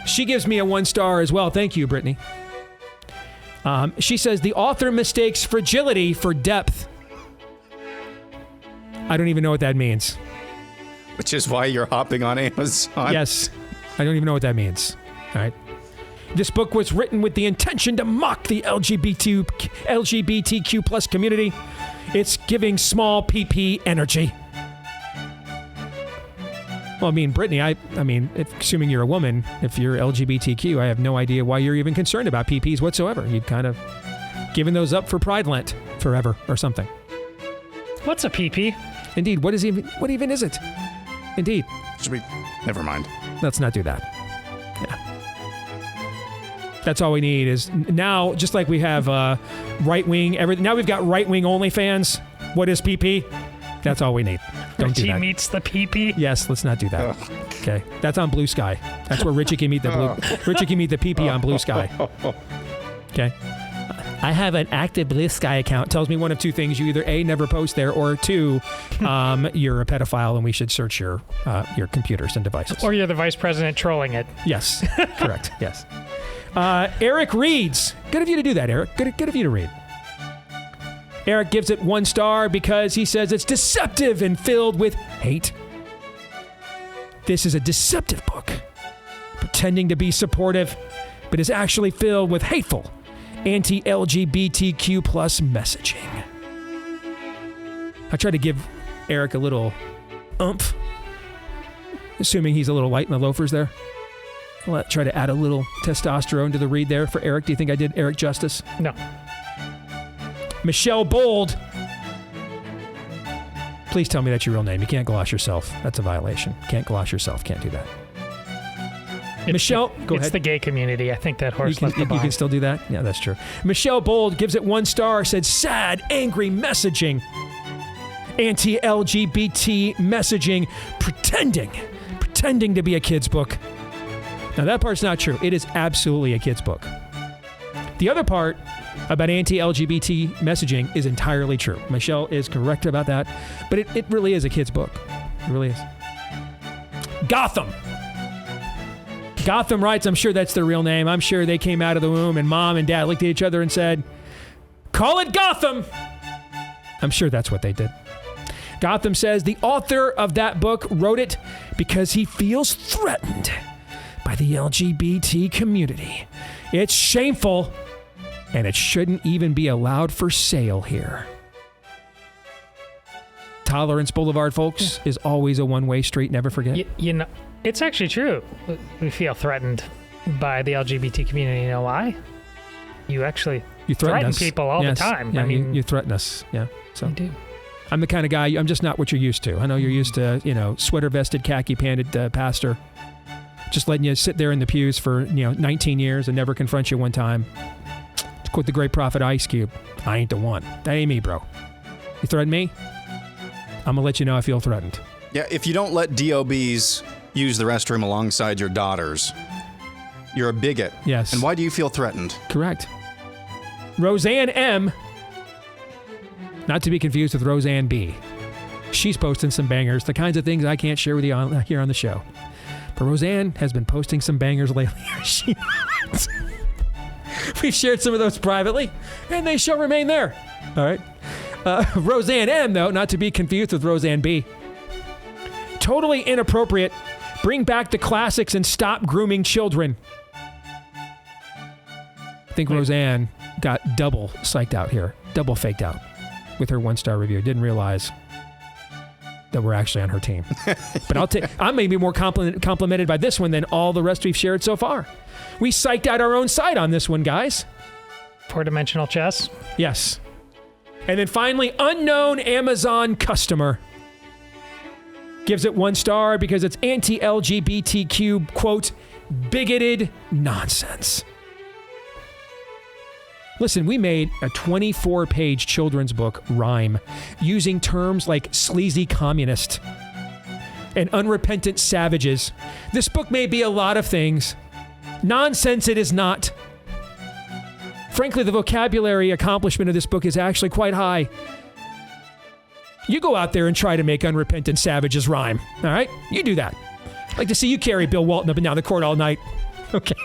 She gives me a 1-star as well. Thank you, Brittany. She says, the author mistakes fragility for depth. I don't even know what that means. Which is why you're hopping on Amazon. Yes. I don't even know what that means. All right. This book was written with the intention to mock the LGBTQ plus community. It's giving small PP energy. Well, I mean, Brittany, I mean, assuming you're a woman, if you're LGBTQ, I have no idea why you're even concerned about PPs whatsoever. You've kind of given those up for Pride Lent forever or something. What's a PP? Indeed. What even is it? Indeed. Never mind. Let's not do that. Yeah. That's all we need is now, just like we have right-wing, everything. Now we've got right-wing OnlyFans. What is PP? That's all we need. Don't do that. Richie meets the PP? Yes, let's not do that. Okay. That's on Blue Sky. That's where Richie can meet the PP on Blue Sky. Okay. I have an active Blue Sky account. It tells me one of two things. You either A, never post there, or 2, you're a pedophile and we should search your computers and devices. Or you're the vice president trolling it. Yes. Correct. Yes. Eric reads. Good of you to do that, Eric. Good of you to read. Eric gives it 1 star because he says it's deceptive and filled with hate. This is a deceptive book, pretending to be supportive, but is actually filled with hateful, anti-LGBTQ plus messaging. I tried to give Eric a little oomph, assuming he's a little light in the loafers there. I'll try to add a little testosterone to the read there for Eric. Do you think I did Eric justice? No. Michelle Bold. Please tell me that's your real name. You can't gloss yourself. That's a violation. Can't gloss yourself. Can't do that. Michelle, go ahead. It's the gay community. I think that horse left the barn. You can still do that? Yeah, that's true. Michelle Bold gives it 1 star, said sad, angry messaging. Anti-LGBT messaging, pretending to be a kid's book. Now, that part's not true. It is absolutely a kid's book. The other part about anti-LGBT messaging is entirely true. Michelle is correct about that, but it really is a kid's book. It really is. Gotham writes, I'm sure that's their real name. I'm sure they came out of the womb and mom and dad looked at each other and said, call it Gotham. I'm sure that's what they did. Gotham says the author of that book wrote it because he feels threatened by the LGBT community. It's shameful, and it shouldn't even be allowed for sale here. Tolerance Boulevard, folks, is always a one-way street. Never forget. You know, it's actually true. We feel threatened by the LGBT community. You know why? You threaten people all the time. Yeah, I mean, you threaten us. Yeah. So you do. I'm the kind of guy, I'm just not what you're used to. I know you're used to, sweater-vested, khaki-panted pastor. Just letting you sit there in the pews for, 19 years and never confront you one time. To quote the great prophet Ice Cube, I ain't the one. That ain't me, bro. You threaten me? I'm going to let you know I feel threatened. Yeah, if you don't let DOBs use the restroom alongside your daughters, you're a bigot. Yes. And why do you feel threatened? Correct. Roseanne M., not to be confused with Roseanne B. She's posting some bangers, the kinds of things I can't share with you here on the show. But Roseanne has been posting some bangers lately. We've shared some of those privately, and they shall remain there. All right. Roseanne M., though, not to be confused with Roseanne B. Totally inappropriate. Bring back the classics and stop grooming children. I think Roseanne got double psyched out here, double faked out with her 1-star review. Didn't realize that we're actually on her team. But I'm maybe more complimented by this one than all the rest we've shared so far. We psyched out our own side on this one, guys. 4-dimensional chess? Yes. And then finally, unknown Amazon customer gives it 1 star because it's anti-LGBTQ, quote, bigoted nonsense. Listen, we made a 24-page children's book rhyme using terms like sleazy communist and unrepentant savages. This book may be a lot of things. Nonsense it is not. Frankly, the vocabulary accomplishment of this book is actually quite high. You go out there and try to make unrepentant savages rhyme, all right? You do that. I'd like to see you carry Bill Walton up and down the court all night. Okay.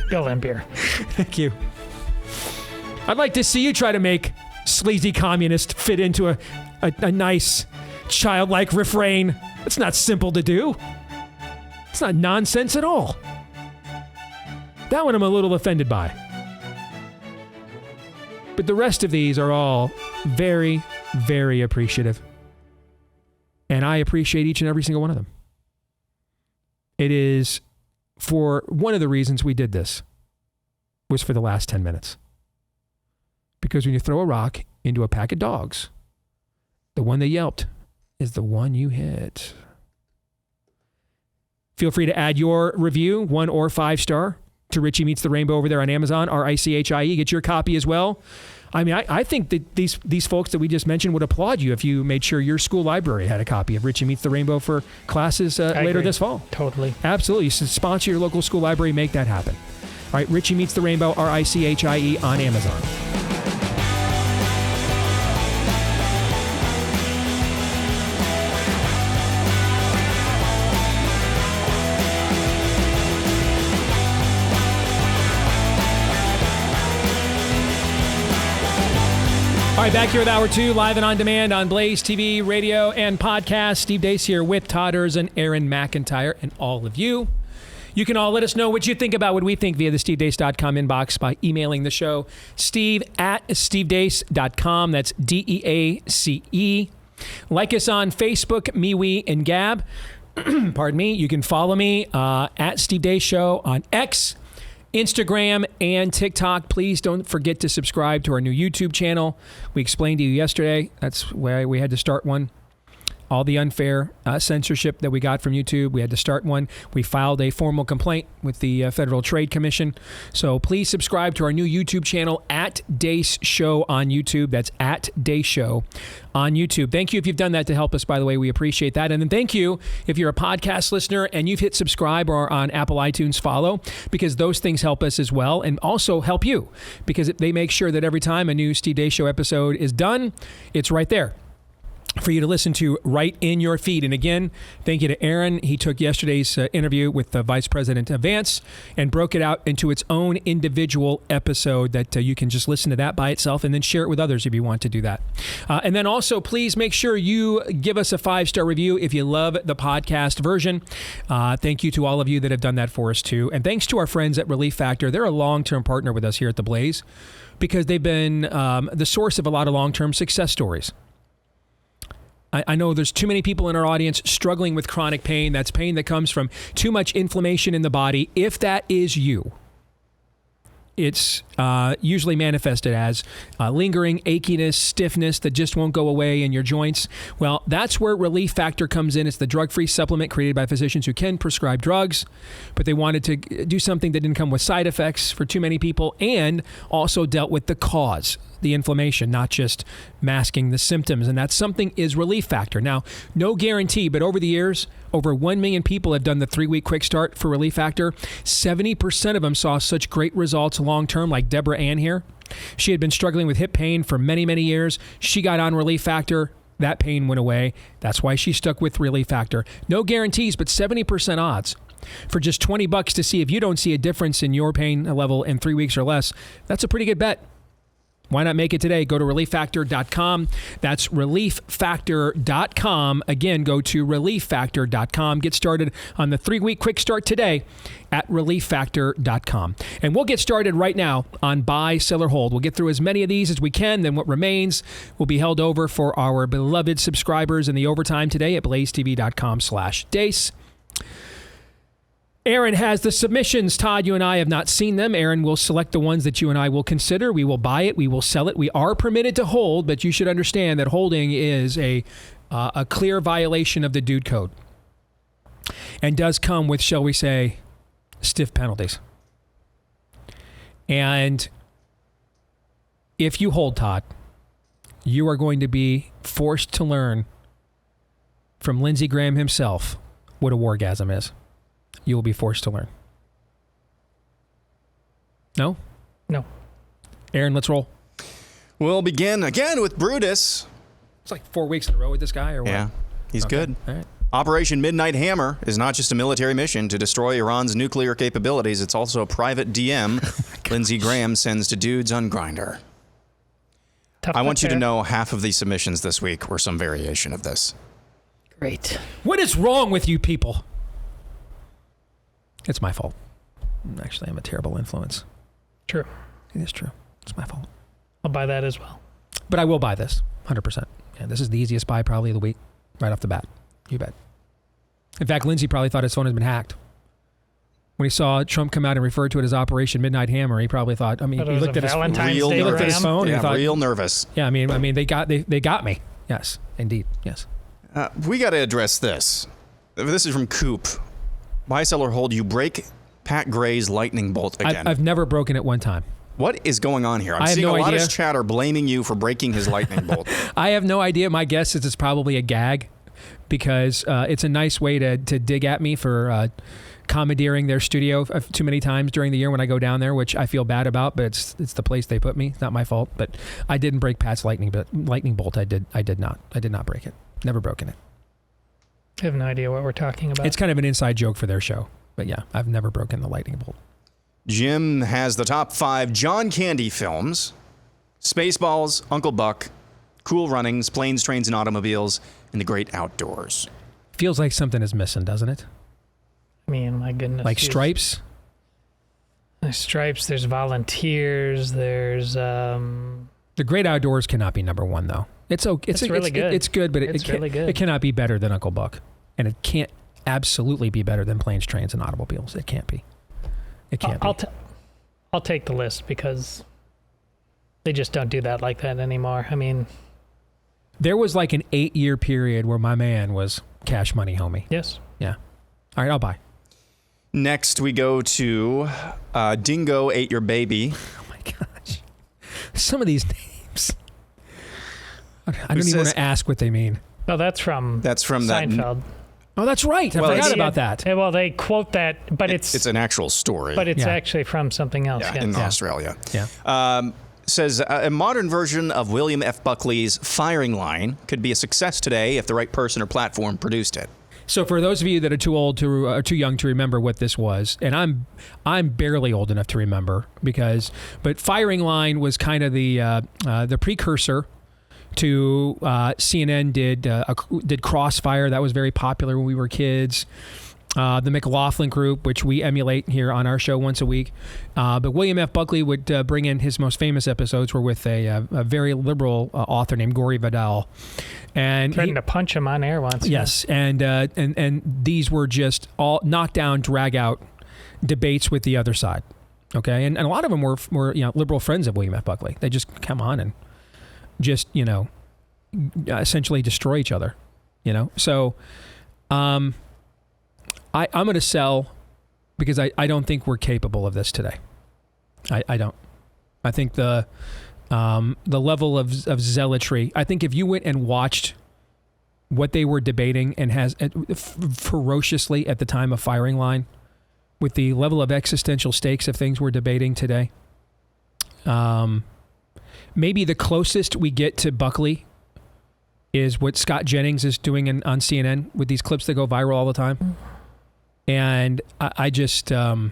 Bill Lambier. Thank you. I'd like to see you try to make sleazy communist fit into a nice, childlike refrain. It's not simple to do. It's not nonsense at all. That one I'm a little offended by. But the rest of these are all very, very appreciative. And I appreciate each and every single one of them. It is for one of the reasons we did this was for the last 10 minutes. Because when you throw a rock into a pack of dogs, the one that yelped is the one you hit. Feel free to add your review, 1 or 5 star, to Richie Meets the Rainbow over there on Amazon, RICHIE. Get your copy as well. I mean, I think that these folks that we just mentioned would applaud you if you made sure your school library had a copy of Richie Meets the Rainbow for classes later this fall. Totally. Absolutely. So sponsor your local school library. Make that happen. All right, Richie Meets the Rainbow, RICHIE on Amazon. All right, back here with Hour 2, live and on demand on Blaze TV, radio, and podcast. Steve Deace here with Todders and Aaron McIntyre and all of you. You can all let us know what you think about what we think via the stevedeace.com inbox by emailing the show, steve@stevedeace.com. That's DEACE. Like us on Facebook, MeWe, and Gab. Pardon me. You can follow me at Steve Deace Show on X, Instagram, and TikTok. Please don't forget to subscribe to our new YouTube channel. We explained to you yesterday. That's why we had to start one. All the unfair censorship that we got from YouTube, we had to start one. We filed a formal complaint with the Federal Trade Commission. So please subscribe to our new YouTube channel, at Deace Show on YouTube. That's at Deace Show on YouTube. Thank you if you've done that to help us, by the way. We appreciate that. And then thank you if you're a podcast listener and you've hit subscribe or on Apple iTunes follow, because those things help us as well and also help you because they make sure that every time a new Steve Deace Show episode is done, it's right there. for you to listen to right in your feed. And again, thank you to Aaron. He took yesterday's interview with the Vice President Vance and broke it out into its own individual episode that you can just listen to that by itself and then share it with others if you want to do that. And then also, please make sure you give us a 5-star review if you love the podcast version. Thank you to all of you that have done that for us too. And thanks to our friends at Relief Factor. They're a long-term partner with us here at The Blaze because they've been the source of a lot of long-term success stories. I know there's too many people in our audience struggling with chronic pain. That's pain that comes from too much inflammation in the body. If that is you, it's usually manifested as lingering achiness, stiffness that just won't go away in your joints. Well, that's where Relief Factor comes in. It's the drug-free supplement created by physicians who can prescribe drugs, but they wanted to do something that didn't come with side effects for too many people and also dealt with the cause, the inflammation, not just masking the symptoms. And that something is Relief Factor. Now, no guarantee, but over the years, over 1 million people have done the 3-week quick start for Relief Factor. 70% of them saw such great results long-term, like Deborah Ann here. She had been struggling with hip pain for many, many years. She got on Relief Factor. That pain went away. That's why she stuck with Relief Factor. No guarantees, but 70% odds. For just $20 to see if you don't see a difference in your pain level in 3 weeks or less, that's a pretty good bet. Why not make it today? Go to relieffactor.com. That's relieffactor.com. Again, go to relieffactor.com. Get started on the 3-week quick start today at relieffactor.com. And we'll get started right now on buy, sell, or hold. We'll get through as many of these as we can. Then what remains will be held over for our beloved subscribers in the overtime today at blazetv.com/Deace. Aaron has the submissions. Todd, you and I have not seen them. Aaron will select the ones that you and I will consider. We will buy it. We will sell it. We are permitted to hold, but you should understand that holding is a clear violation of the dude code and does come with, shall we say, stiff penalties. And if you hold, Todd, you are going to be forced to learn from Lindsey Graham himself what a wargasm is. You will be forced to learn. No? No. Aaron, let's roll. We'll begin again with Brutus. It's like 4 weeks in a row with this guy, or what? Yeah, he's good. All right. Operation Midnight Hammer is not just a military mission to destroy Iran's nuclear capabilities. It's also a private DM Lindsey Graham sends to dudes on Grindr. I want you to know half of these submissions this week were some variation of this. Great. What is wrong with you people? It's my fault. Actually, I'm a terrible influence. True. It is true. It's my fault. I'll buy that as well. But I will buy this, 100%. Yeah, this is the easiest buy probably of the week, right off the bat. You bet. In fact, Lindsey probably thought his phone had been hacked. When he saw Trump come out and refer to it as Operation Midnight Hammer, he probably thought, he looked at his phone. He looked at his phone Yeah, and thought, real nervous. Yeah, I mean, they got me. Yes, indeed. Yes. We got to address this. This is from Coop. Buy, sell, or hold, you break Pat Gray's lightning bolt again. I've never broken it one time. What is going on here? I'm seeing a lot of chatter blaming you for breaking his lightning bolt. I have no idea. My guess is it's probably a gag because it's a nice way to dig at me for commandeering their studio too many times during the year when I go down there, which I feel bad about, but it's the place they put me. It's not my fault. But I didn't break Pat's lightning bolt. I did not. I did not break it. Never broken it. I have no idea what we're talking about. It's kind of an inside joke for their show. But yeah, I've never broken the lightning bolt. Jim has the top 5 John Candy films: Spaceballs, Uncle Buck, Cool Runnings, Planes, Trains, and Automobiles, and The Great Outdoors. Feels like something is missing, doesn't it? I mean, my goodness. Like Stripes? There's Stripes, there's Volunteers, there's... The Great Outdoors cannot be number 1, though. It's really good. It's good, but it cannot be better than Uncle Buck. And it can't absolutely be better than Planes, Trains, and Automobiles. It can't be. It can't be. I'll take the list because they just don't do that like that anymore. I mean... There was like an 8-year period where my man was Cash Money Homie. Yes. Yeah. All right, I'll buy. Next, we go to Dingo Ate Your Baby. Oh, my gosh. Some of these names... I don't even want to ask what they mean. No, that's from Seinfeld. Oh, that's right. I forgot about that. Well, they quote that, but it's an actual story. But it's actually from something else. In Australia. Yeah. says a modern version of William F. Buckley's firing line could be a success today if the right person or platform produced it. So for those of you that are too old to too young to remember what this was, and I'm barely old enough to remember but firing line was kind of the precursor to CNN did Crossfire. That was very popular when we were kids. The McLaughlin Group, which we emulate here on our show once a week. But William F. Buckley would bring in his most famous episodes were with a very liberal author named Gore Vidal. And threatened to punch him on air once. Yes, and these were just all knockdown, drag out debates with the other side. Okay, and a lot of them were liberal friends of William F. Buckley. They just come on and just essentially destroy each other. So. I'm going to sell because I don't think we're capable of this today. I don't. I think the level of zealotry. I think if you went and watched what they were debating and has ferociously at the time of firing line, with the level of existential stakes of things we're debating today, maybe the closest we get to Buckley is what Scott Jennings is doing on CNN with these clips that go viral all the time. And I just, I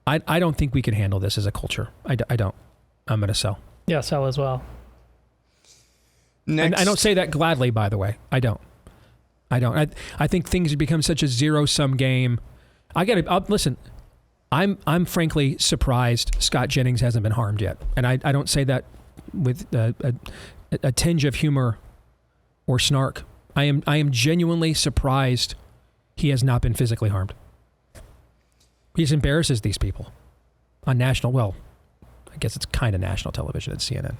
don't think we can handle this as a culture. I don't. I'm going to sell. Yeah, sell as well. Next. And I don't say that gladly, by the way. I don't. I think things have become such a zero-sum game. Listen, I'm frankly surprised Scott Jennings hasn't been harmed yet. And I don't say that with a tinge of humor or snark. I am genuinely surprised he has not been physically harmed. He just embarrasses these people on I guess it's kind of national television at CNN.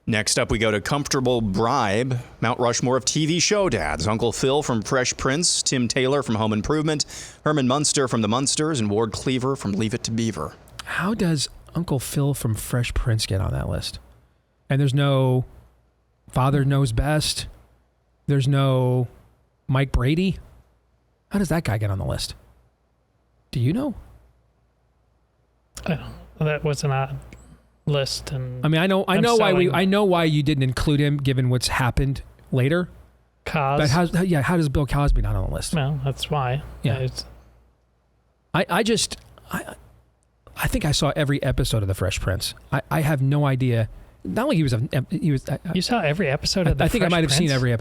Next up, we go to Comfortable Bribe, Mount Rushmore of TV show dads. Uncle Phil from Fresh Prince, Tim Taylor from Home Improvement, Herman Munster from The Munsters, and Ward Cleaver from Leave It to Beaver. How does Uncle Phil from Fresh Prince get on that list? And there's no Father Knows Best. There's no Mike Brady. How does that guy get on the list? Do you know? That was an odd list, and I mean, I know why you didn't include him, given what's happened later. But how does Bill Cosby not on the list? Well, that's why. Yeah. I think I saw every episode of The Fresh Prince. I have no idea. Not only he was. You saw every episode of The Fresh Prince? I think I might have seen every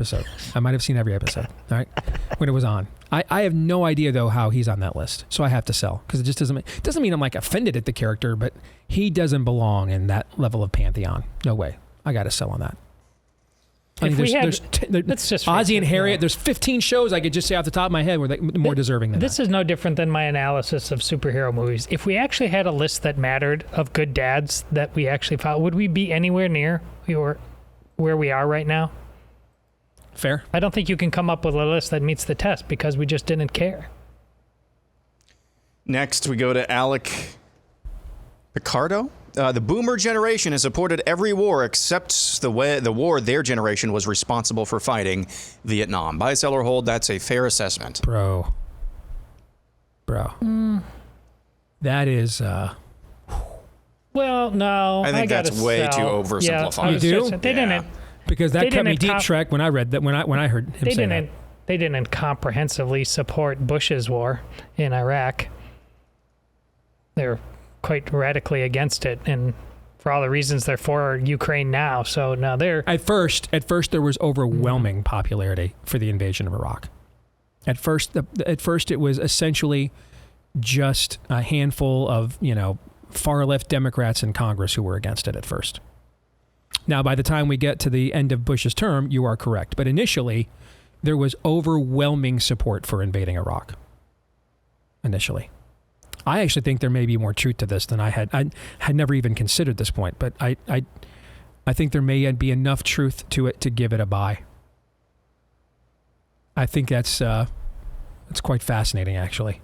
episode. All right, when it was on. I have no idea though how he's on that list, so I have to sell because it just doesn't mean I'm like offended at the character, but he doesn't belong in that level of pantheon. No way. I got to sell on that. There's Ozzie and Harriet. There's 15 shows I could just say off the top of my head where more deserving than this. Is no different than my analysis of superhero movies. If we actually had a list that mattered of good dads that we actually followed, would we be anywhere near where we are right now? Fair. I don't think you can come up with a list that meets the test because we just didn't care. Next, we go to Alec Picardo. The boomer generation has supported every war except the war their generation was responsible for fighting, Vietnam. Buy, sell, or hold, that's a fair assessment. Bro. That is... Well, no. I think that's way too oversimplified. You do? They didn't... Because that kept me deep, Shrek, when I read that, when I heard him say that. They didn't comprehensively support Bush's war in Iraq. They were quite radically against it, and for all the reasons they're for Ukraine now. So now they're... At first there was overwhelming popularity for the invasion of Iraq. At first it was essentially just a handful of, far-left Democrats in Congress who were against it at first. Now, by the time we get to the end of Bush's term, you are correct. But initially, there was overwhelming support for invading Iraq. Initially. I actually think there may be more truth to this than I had never even considered this point. But I think there may be enough truth to it to give it a buy. I think that's quite fascinating, actually.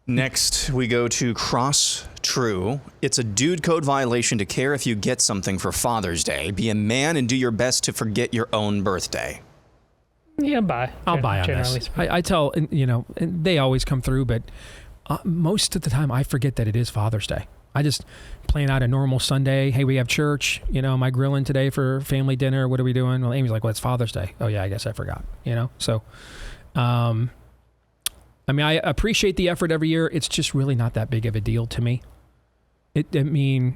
Next, we go to Cross True. It's a dude code violation to care if you get something for Father's Day. Be a man and do your best to forget your own birthday. Yeah, buy. I'll buy on this. I tell, and they always come through, but most of the time I forget that it is Father's Day. I just plan out a normal Sunday. Hey, we have church. Am I grilling today for family dinner? What are we doing? Well, Amy's like, well, it's Father's Day. Oh, yeah, I guess I forgot. So, I appreciate the effort every year. It's just really not that big of a deal to me. And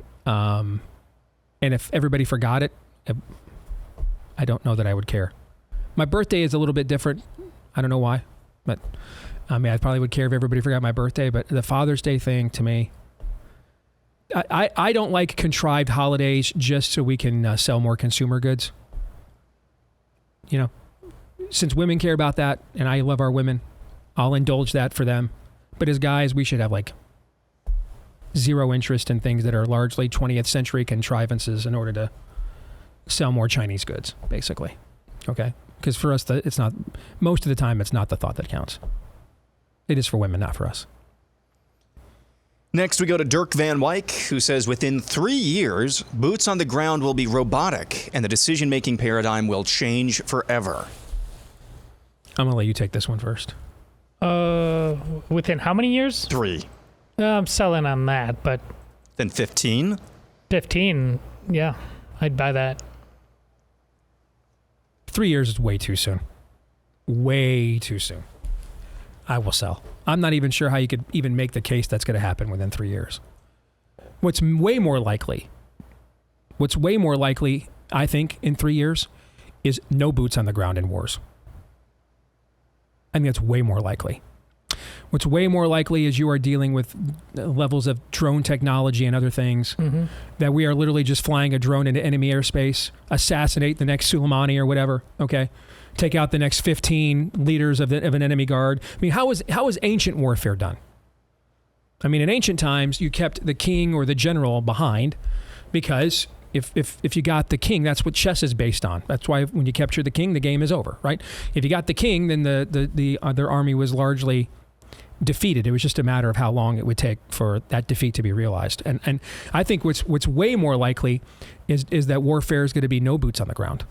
if everybody forgot it, I don't know that I would care. My birthday is a little bit different. I don't know why, but I probably would care if everybody forgot my birthday. But the Father's Day thing, to me, I don't like contrived holidays just so we can sell more consumer goods. Since women care about that, and I love our women, I'll indulge that for them. But as guys, we should have zero interest in things that are largely 20th century contrivances in order to sell more Chinese goods, basically. Okay? Because for us, it's not, most of the time, it's not the thought that counts. It is for women, not for us. Next, we go to Dirk Van Wyk, who says within 3 years, boots on the ground will be robotic and the decision-making paradigm will change forever. I'm going to let you take this one first. Within how many years? 3. I'm selling on that, but... Then 15? 15, yeah. I'd buy that. 3 years is way too soon. Way too soon. I will sell. I'm not even sure how you could even make the case that's going to happen within 3 years. What's way more likely, I think, in 3 years is no boots on the ground in wars. I think that's way more likely. What's way more likely is you are dealing with levels of drone technology and other things that we are literally just flying a drone into enemy airspace, assassinate the next Soleimani or whatever, okay? Take out the next 15 leaders of an enemy guard. I mean, how was ancient warfare done? I mean, in ancient times, you kept the king or the general behind because if you got the king, that's what chess is based on. That's why when you capture the king, the game is over, right? If you got the king, then the other army was largely defeated. It was just a matter of how long it would take for that defeat to be realized. And I think what's way more likely is that warfare is going to be no boots on the ground,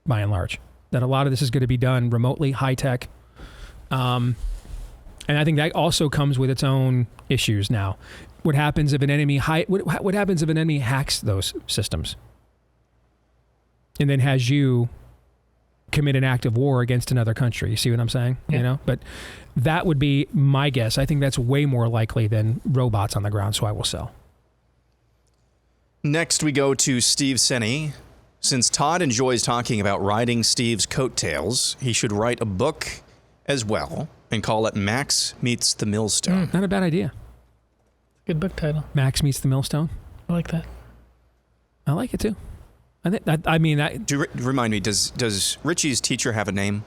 by and large. That a lot of this is going to be done remotely, high tech. And I think that also comes with its own issues now. What happens if an enemy what happens if an enemy hacks those systems and then has you commit an act of war against another country? You see what I'm saying? Yeah. But that would be my guess. I think that's way more likely than robots on the ground, so I will sell. Next, we go to Steve Senny. Since Todd enjoys talking about riding Steve's coattails, he should write a book as well and call it Max Meets the Millstone. Not a bad idea. Good book title. Max Meets the Millstone. I like that. I like it too. Remind me, does Richie's teacher have a name?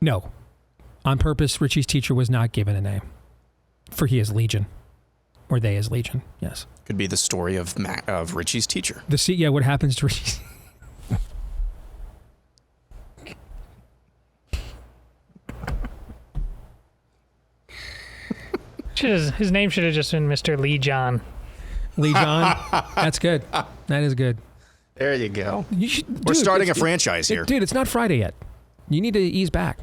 No. On purpose, Richie's teacher was not given a name. For he is Legion. Or they is Legion, yes. Could be the story of Richie's teacher. What happens to Richie? His name should have just been Mr. Lee John. Lee John? That's good. That is good. There you go. We're starting a franchise here. Dude, it's not Friday yet. You need to ease back.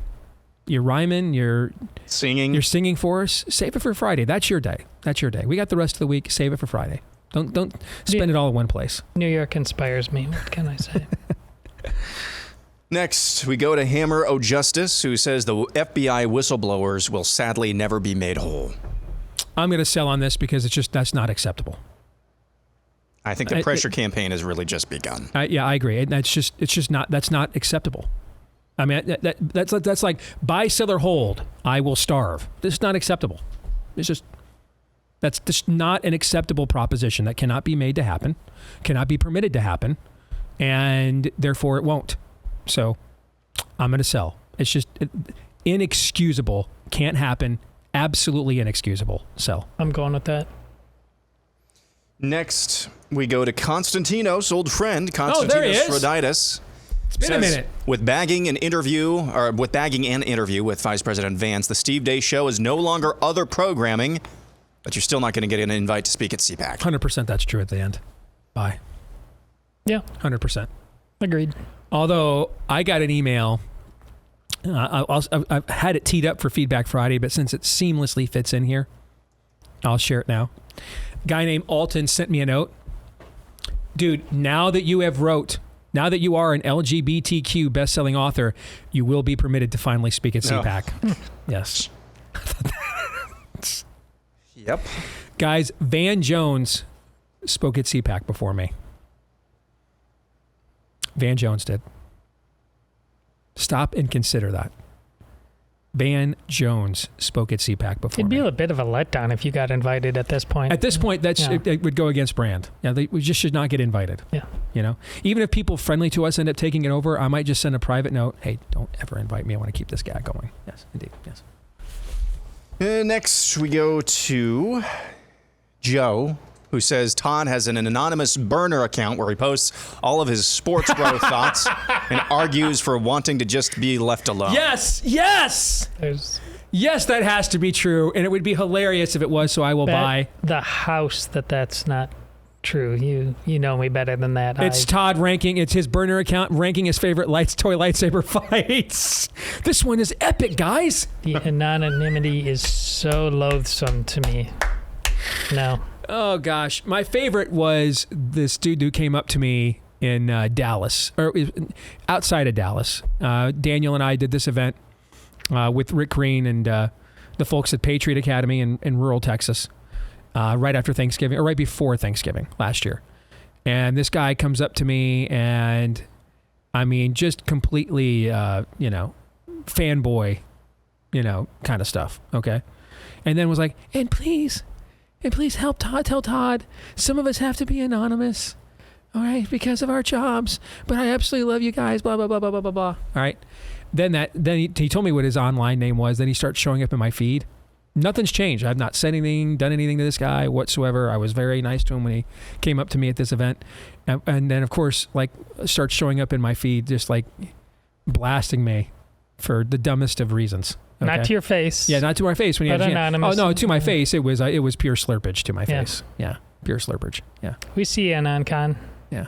You're rhyming, you're singing for us. Save it for Friday. That's your day. We got the rest of the week. Save it for Friday. Don't spend it all in one place. New York inspires me. What can I say? Next, we go to Hammer O'Justice, who says the FBI whistleblowers will sadly never be made whole. I'm going to sell on this because that's not acceptable. I think the pressure campaign has really just begun. Yeah, I agree. That's not acceptable. I mean, that's like buy, sell, or hold. I will starve. This is not acceptable. That's just not an acceptable proposition that cannot be made to happen, cannot be permitted to happen, and therefore it won't. So I'm going to sell. It's just inexcusable. Can't happen. Absolutely inexcusable. Sell. I'm going with that. Next, we go to Konstantinos, old friend, Konstantinos Roditis. It's been a minute. With bagging an interview with Vice President Vance, the Steve Deace Show is no longer other programming, but you're still not going to get an invite to speak at CPAC. 100% that's true at the end. Bye. Yeah. 100%. Agreed. Although I got an email. I've had it teed up for Feedback Friday, but since it seamlessly fits in here, I'll share it now. Guy named Alton sent me a note. Dude, now that you are an LGBTQ best-selling author, you will be permitted to finally speak at CPAC. Yes. Yep. Guys, Van Jones spoke at CPAC before me. Van Jones did. Stop and consider that. Van Jones spoke at CPAC before It'd be me. a bit of a letdown if you got invited at this point. At this point, it would go against brand. Yeah, we just should not get invited. Yeah. You know, even if people friendly to us end up taking it over, I might just send a private note. Hey, don't ever invite me. I want to keep this gag going. Yes, indeed. Yes. Next, we go to Joe, who says Todd has an anonymous burner account where he posts all of his sports bro thoughts and argues for wanting to just be left alone. Yes. Yes, that has to be true, and it would be hilarious if it was. So I will buy the house that's not true. You know me better than that. It's Todd ranking. It's his burner account ranking his favorite toy lightsaber fights. This one is epic, guys. The anonymity is so loathsome to me. No. Oh gosh, my favorite was this dude who came up to me in Dallas, or outside of Dallas. Daniel and I did this event with Rick Green and the folks at Patriot Academy in rural Texas, right after Thanksgiving, or right before Thanksgiving last year. And this guy comes up to me, and I mean, just completely, fanboy, kind of stuff. Okay, and then was like, and please help Todd. Tell Todd, some of us have to be anonymous, all right, because of our jobs. But I absolutely love you guys. Blah blah blah blah blah blah blah. All right. Then he told me what his online name was. Then he starts showing up in my feed. Nothing's changed. I've not said anything, done anything to this guy whatsoever. I was very nice to him when he came up to me at this event, and then of course, like, starts showing up in my feed, just like blasting me for the dumbest of reasons. Okay? Not to your face. Yeah, not to my face. When he but anonymous. Oh no, to my face. It was pure slurpage to my face. Yeah, pure slurpage. Yeah. We see you, Anon-Con. Yeah.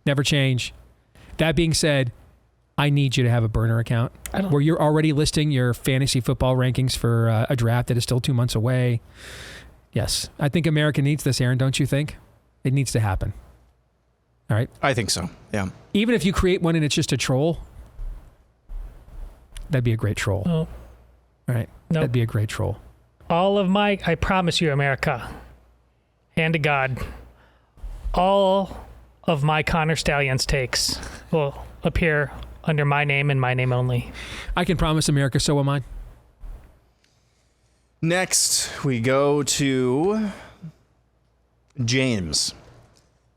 Never change. That being said, I need you to have a burner account where you're already listing your fantasy football rankings for a draft that is still 2 months away. Yes, I think America needs this, Aaron. Don't you think? It needs to happen. All right. I think so. Yeah. Even if you create one and it's just a troll. That'd be a great troll. Oh. All right. Nope. That'd be a great troll. I promise you, America, hand to God, all of my Connor Stallions takes will appear under my name and my name only. I can promise America, so am I. Next, we go to James.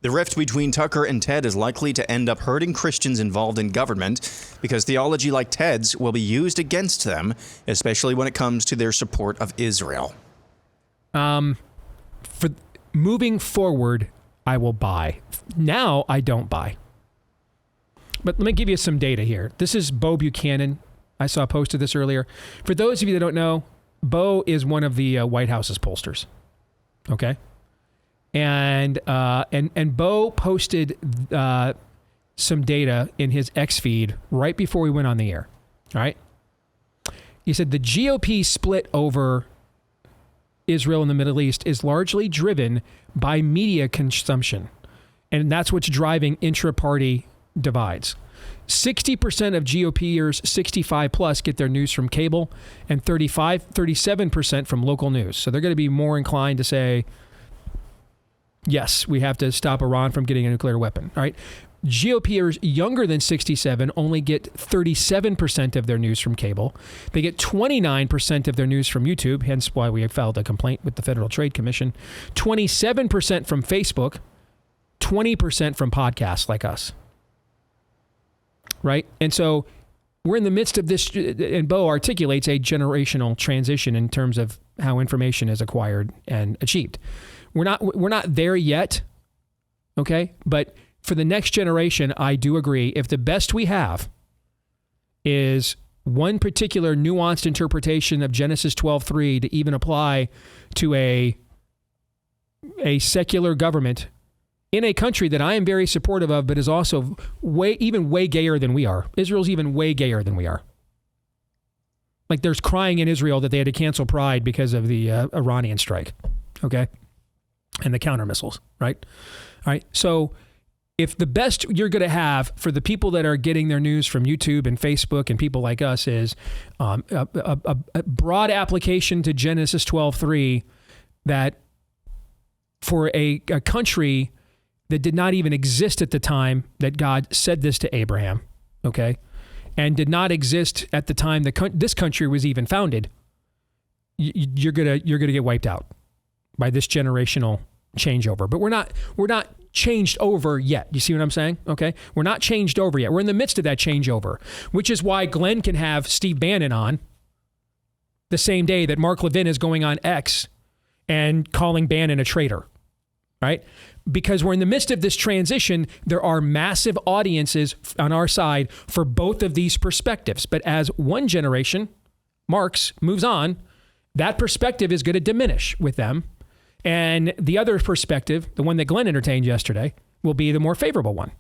The rift between Tucker and Ted is likely to end up hurting Christians involved in government because theology like Ted's will be used against them, especially when it comes to their support of Israel. For moving forward, I will buy. Now, I don't buy. But let me give you some data here. This is Bo Buchanan. I saw posted this earlier. For those of you that don't know, Bo is one of the White House's pollsters. Okay? And Bo posted some data in his X feed right before we went on the air. All right. He said the GOP split over Israel and the Middle East is largely driven by media consumption, and that's what's driving intra-party divides. 60% of GOPers 65 plus get their news from cable, and 37% from local news. So they're going to be more inclined to say, yes, we have to stop Iran from getting a nuclear weapon. All right. GOPers younger than 67 only get 37% of their news from cable. They get 29% of their news from YouTube, hence why we have filed a complaint with the Federal Trade Commission. 27% from Facebook, 20% from podcasts like us. Right? And so we're in the midst of this, and Bo articulates a generational transition in terms of how information is acquired and achieved. We're not there yet, okay? But for the next generation, I do agree. If the best we have is one particular nuanced interpretation of Genesis 12:3 to even apply to a secular government in a country that I am very supportive of, but is also way gayer than we are. Israel's even way gayer than we are. Like, there's crying in Israel that they had to cancel Pride because of the Iranian strike. Okay? and the counter missiles, right? All right. So if the best you're going to have for the people that are getting their news from YouTube and Facebook and people like us is a broad application to Genesis 12:3 that for a country that did not even exist at the time that God said this to Abraham, okay, and did not exist at the time this country was even founded, you're gonna get wiped out by this generational changeover. But we're not changed over yet. You see what I'm saying? Okay, we're not changed over yet. We're in the midst of that changeover, which is why Glenn can have Steve Bannon on the same day that Mark Levin is going on X and calling Bannon a traitor, right? Because we're in the midst of this transition, there are massive audiences on our side for both of these perspectives. But as one generation, Marx, moves on, that perspective is going to diminish with them. And the other perspective, the one that Glenn entertained yesterday, will be the more favorable one.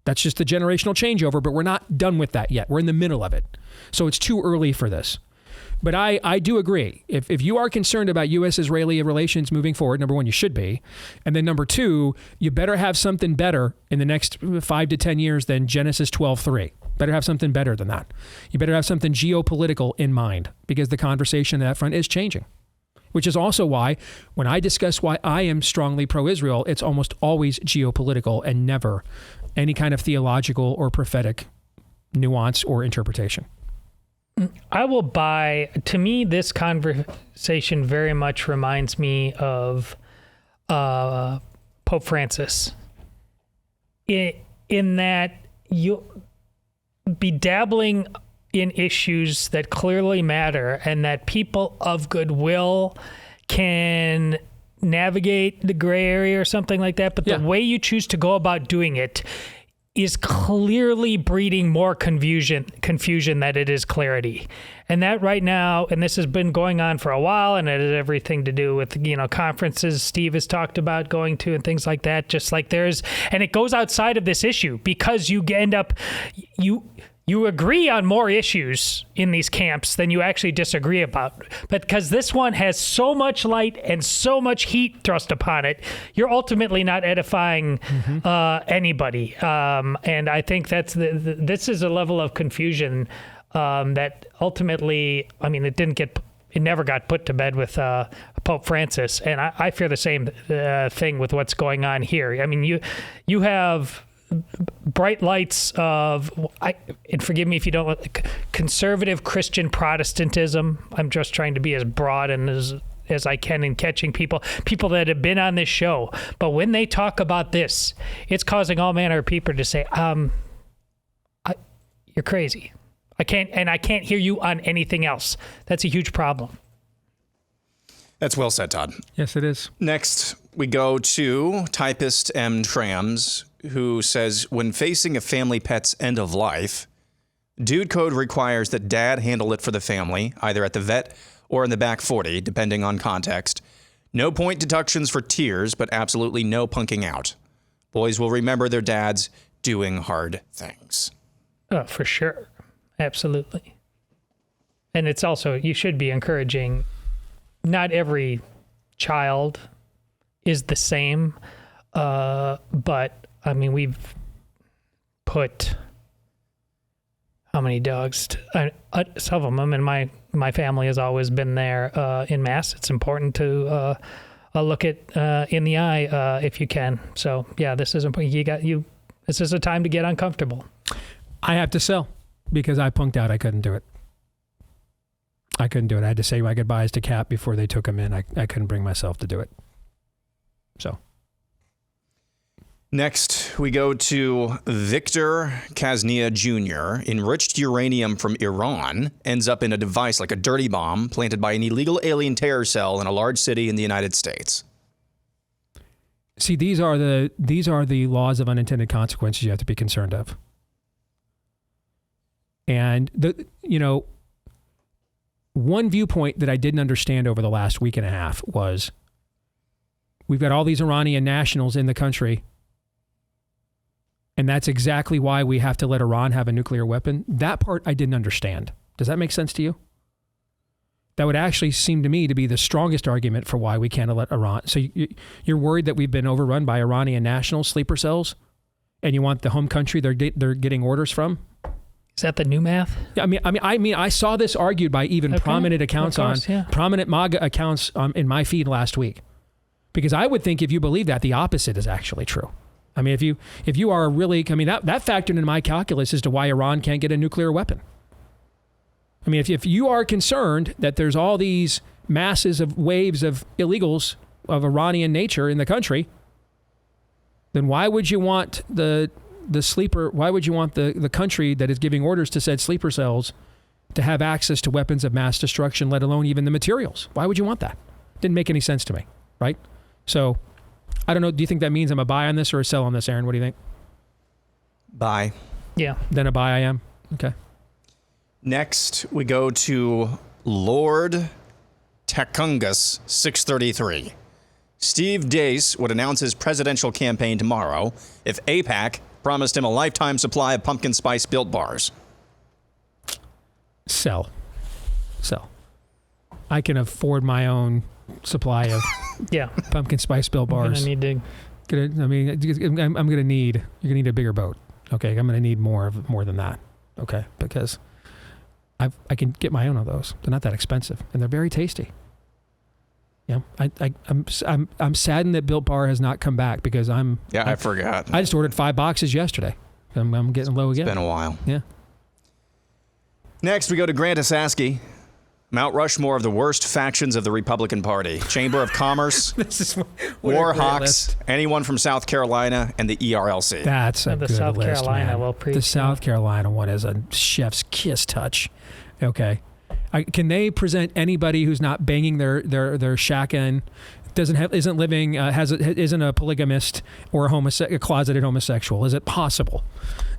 That's just the generational changeover, but we're not done with that yet. We're in the middle of it. So it's too early for this. But I do agree. If you are concerned about U.S.-Israeli relations moving forward, number one, you should be. And then number two, you better have something better in the next 5 to 10 years than Genesis 12:3. Better have something better than that. You better have something geopolitical in mind, because the conversation on that front is changing. Which is also why, when I discuss why I am strongly pro-Israel, it's almost always geopolitical and never any kind of theological or prophetic nuance or interpretation. I will buy, to me, this conversation very much reminds me of Pope Francis. In that you'll be dabbling in issues that clearly matter and that people of goodwill can navigate the gray area or something like that. But the way you choose to go about doing it is clearly breeding more confusion than it is clarity. And that right now, and this has been going on for a while, and it has everything to do with, conferences Steve has talked about going to and things like that, just like and it goes outside of this issue because you end up, you agree on more issues in these camps than you actually disagree about. But because this one has so much light and so much heat thrust upon it, you're ultimately not edifying anybody. And I think that's this is a level of confusion that ultimately, it never got put to bed with Pope Francis. And I fear the same thing with what's going on here. I mean, you have bright lights of, and forgive me if you don't, conservative Christian Protestantism. I'm just trying to be as broad and as I can in catching people that have been on this show. But when they talk about this, it's causing all manner of people to say, you're crazy. I can't hear you on anything else. That's a huge problem. That's well said, Todd. Yes, it is. Next, we go to typist M. Trams, who says, when facing a family pet's end of life, Dude Code requires that dad handle it for the family, either at the vet or in the back 40, depending on context. No point deductions for tears, but absolutely no punking out. Boys will remember their dads doing hard things. Oh, for sure. Absolutely. And it's also, you should be encouraging, not every child is the same, but we've put how many dogs? Some of them, and my family has always been there in mass. It's important to look it in the eye if you can. So yeah, this is important. This is a time to get uncomfortable. I have to sell because I punked out. I couldn't do it. I had to say my goodbyes to Cap before they took him in. I couldn't bring myself to do it. So. Next, we go to Victor Kaznia Jr. Enriched uranium from Iran ends up in a device like a dirty bomb planted by an illegal alien terror cell in a large city in the United States. See, these are the laws of unintended consequences you have to be concerned of. And one viewpoint that I didn't understand over the last week and a half was we've got all these Iranian nationals in the country. And that's exactly why we have to let Iran have a nuclear weapon. That part I didn't understand. Does that make sense to you? that would actually seem to me to be the strongest argument for why we can't let Iran. So you're worried that we've been overrun by Iranian national sleeper cells, and you want the home country they're getting orders from? Is that the new math? I mean, I saw this argued by even prominent accounts prominent MAGA accounts in my feed last week, because I would think if you believe that, the opposite is actually true. I mean, if you are really, I mean, that factored into my calculus as to why Iran can't get a nuclear weapon. I mean, if you are concerned that there's all these masses of waves of illegals of Iranian nature in the country, then why would you want the sleeper? Why would you want the country that is giving orders to said sleeper cells to have access to weapons of mass destruction, let alone even the materials? Why would you want that? Didn't make any sense to me, right? So, I don't know. Do you think that means I'm a buy on this or a sell on this, Aaron? What do you think? Buy. Yeah. Then a buy I am. Okay. Next, we go to Lord Takungus 633. Steve Deace would announce his presidential campaign tomorrow if AIPAC promised him a lifetime supply of pumpkin spice Built Bars. Sell. I can afford my own supply of pumpkin spice Built Bars. I'm gonna need you're gonna need a bigger boat. Okay, I'm gonna need more than that. Okay, because I can get my own of those. They're not that expensive and they're very tasty. Yeah, I'm saddened that Built Bar has not come back because I forgot. I just ordered 5 boxes yesterday. I'm getting low again. It's been a while. Yeah. Next, we go to Grant Asaski. Mount Rushmore of the worst factions of the Republican Party. Chamber of Commerce, War Hawks, anyone from South Carolina, and the ERLC. That's a good South list, Carolina man. The South Carolina one is a chef's kiss touch. Okay. Can they present anybody who's not banging their shack in, isn't living, isn't a polygamist or a closeted homosexual? Is it possible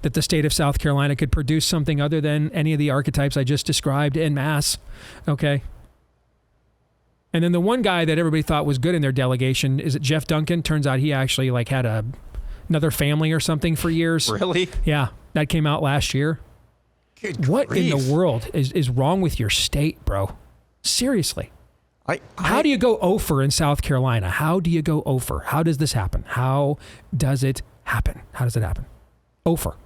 that the state of South Carolina could produce something other than any of the archetypes I just described en masse? Okay. And then the one guy that everybody thought was good in their delegation, is it Jeff Duncan? Turns out he actually had another family or something for years. Really? Yeah. That came out last year. What in the world is wrong with your state, bro? Seriously. How do you go over in South Carolina? How do you go over? How does this happen? How does it happen? Over.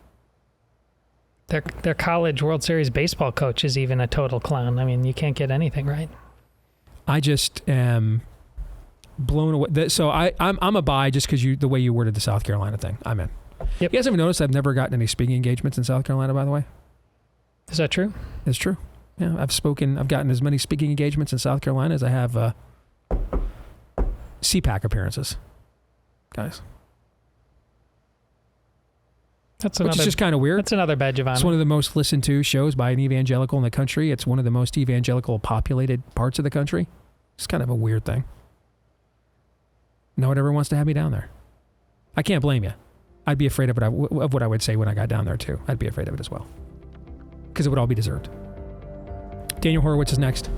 Their college World Series baseball coach is even a total clown. I mean, you can't get anything right. I just am blown away. So I'm a buy just because the way you worded the South Carolina thing. I'm in. Yep. You guys ever noticed I've never gotten any speaking engagements in South Carolina, by the way? Is that true? It's true. Yeah, I've gotten as many speaking engagements in South Carolina as I have CPAC appearances. Guys. Which is just kind of weird. That's another badge of honor. It's one of the most listened to shows by an evangelical in the country. It's one of the most evangelical populated parts of the country. It's kind of a weird thing. No one ever wants to have me down there. I can't blame you. I'd be afraid of what I would say when I got down there too. I'd be afraid of it as well. Because it would all be deserved. Daniel Horowitz is next.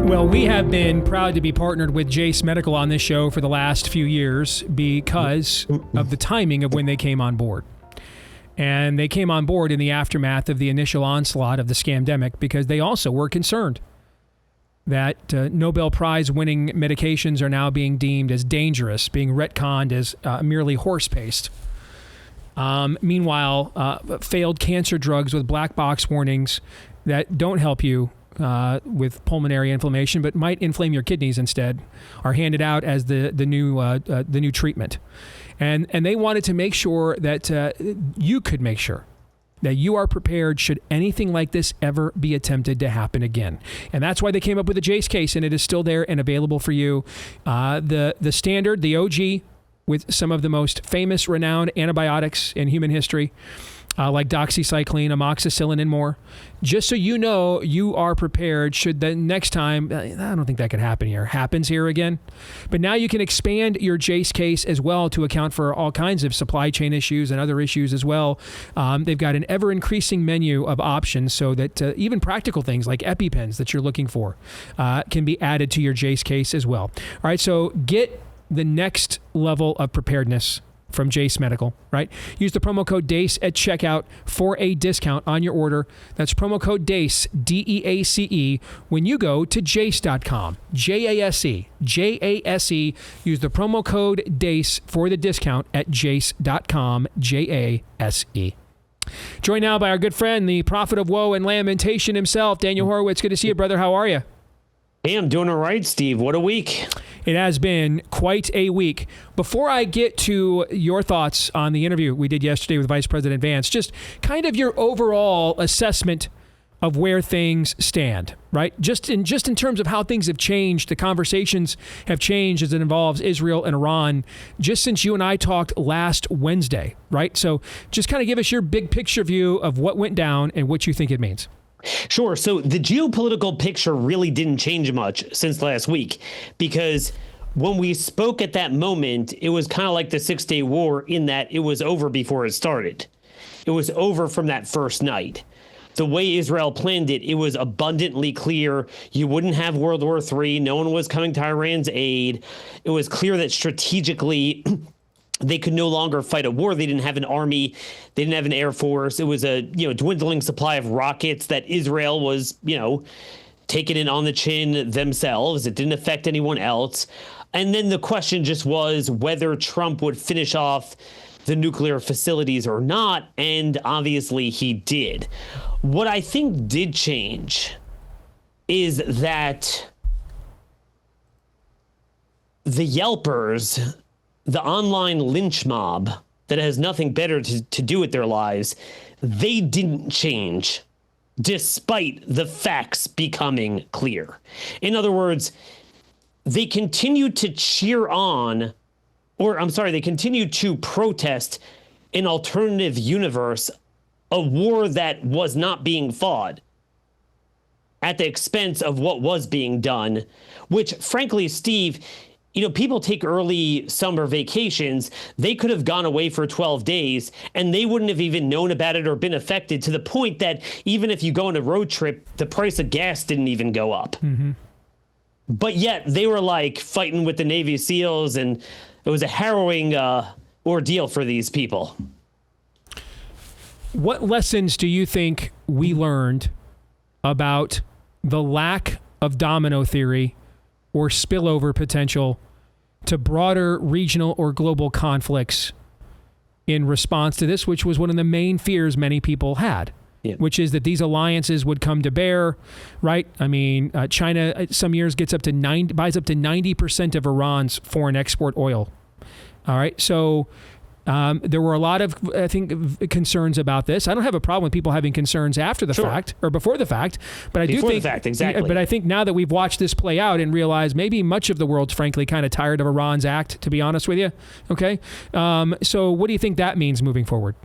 Well, we have been proud to be partnered with Jace Medical on this show for the last few years because of the timing of when they came on board. And they came on board in the aftermath of the initial onslaught of the scamdemic because they also were concerned that Nobel Prize winning medications are now being deemed as dangerous, being retconned as merely horse paste. Meanwhile, failed cancer drugs with black box warnings that don't help you with pulmonary inflammation, but might inflame your kidneys instead, are handed out as the new treatment. And they wanted to make sure that you could make sure that you are prepared should anything like this ever be attempted to happen again. And that's why they came up with the Jace case, and it is still there and available for you. The standard, the OG, with some of the most famous, renowned antibiotics in human history. like doxycycline, amoxicillin, and more, just so you know you are prepared should the next time, I don't think that could happen here, happens here again. But now you can expand your Jace case as well to account for all kinds of supply chain issues and other issues as well. They've got an ever-increasing menu of options so that even practical things like EpiPens that you're looking for can be added to your Jace case as well. All right, so get the next level of preparedness from Jace Medical, right? Use the promo code DACE at checkout for a discount on your order. That's promo code DACE, DEACE, when you go to jace.com, J-A-S-E. Use the promo code DACE for the discount at jace.com, J-A-S-E. Joined now by our good friend, the prophet of woe and lamentation himself, Daniel Horowitz. Good to see you, brother. How are you? Hey, I'm doing all right, Steve. What a week. It has been quite a week. Before I get to your thoughts on the interview we did yesterday with Vice President Vance, just kind of your overall assessment of where things stand, right? Just in terms of how things have changed, the conversations have changed as it involves Israel and Iran, just since you and I talked last Wednesday, right? So just kind of give us your big picture view of what went down and what you think it means. Sure. So the geopolitical picture really didn't change much since last week, because when we spoke at that moment, it was kind of like the 6-Day War in that it was over before it started. It was over from that first night. The way Israel planned it, it was abundantly clear you wouldn't have World War III. No one was coming to Iran's aid. It was clear that strategically they could no longer fight a war. They didn't have an army. They didn't have an air force. It was a dwindling supply of rockets that Israel was, taking it on the chin themselves. It didn't affect anyone else. And then the question just was whether Trump would finish off the nuclear facilities or not. And obviously he did. What I think did change is that the Yelpers, the online lynch mob that has nothing better to do with their lives, they didn't change despite the facts becoming clear. In other words, they continued to they continued to protest an alternative universe, a war that was not being fought at the expense of what was being done, which frankly, Steve, people take early summer vacations. They could have gone away for 12 days and they wouldn't have even known about it or been affected, to the point that even if you go on a road trip, the price of gas didn't even go up. Mm-hmm. But yet they were like fighting with the Navy SEALs, and it was a harrowing ordeal for these people. What lessons do you think we learned about the lack of domino theory or spillover potential to broader regional or global conflicts in response to this, which was one of the main fears many people had, which is that these alliances would come to bear, right? I mean, China some years buys up to 90% of Iran's foreign export oil. All right, so there were a lot of, I think, concerns about this. I don't have a problem with people having concerns after the fact or before the fact, but I do think, exactly. But I think now that we've watched this play out and realized maybe much of the world's frankly kind of tired of Iran's act, to be honest with you. Okay, so what do you think that means moving forward?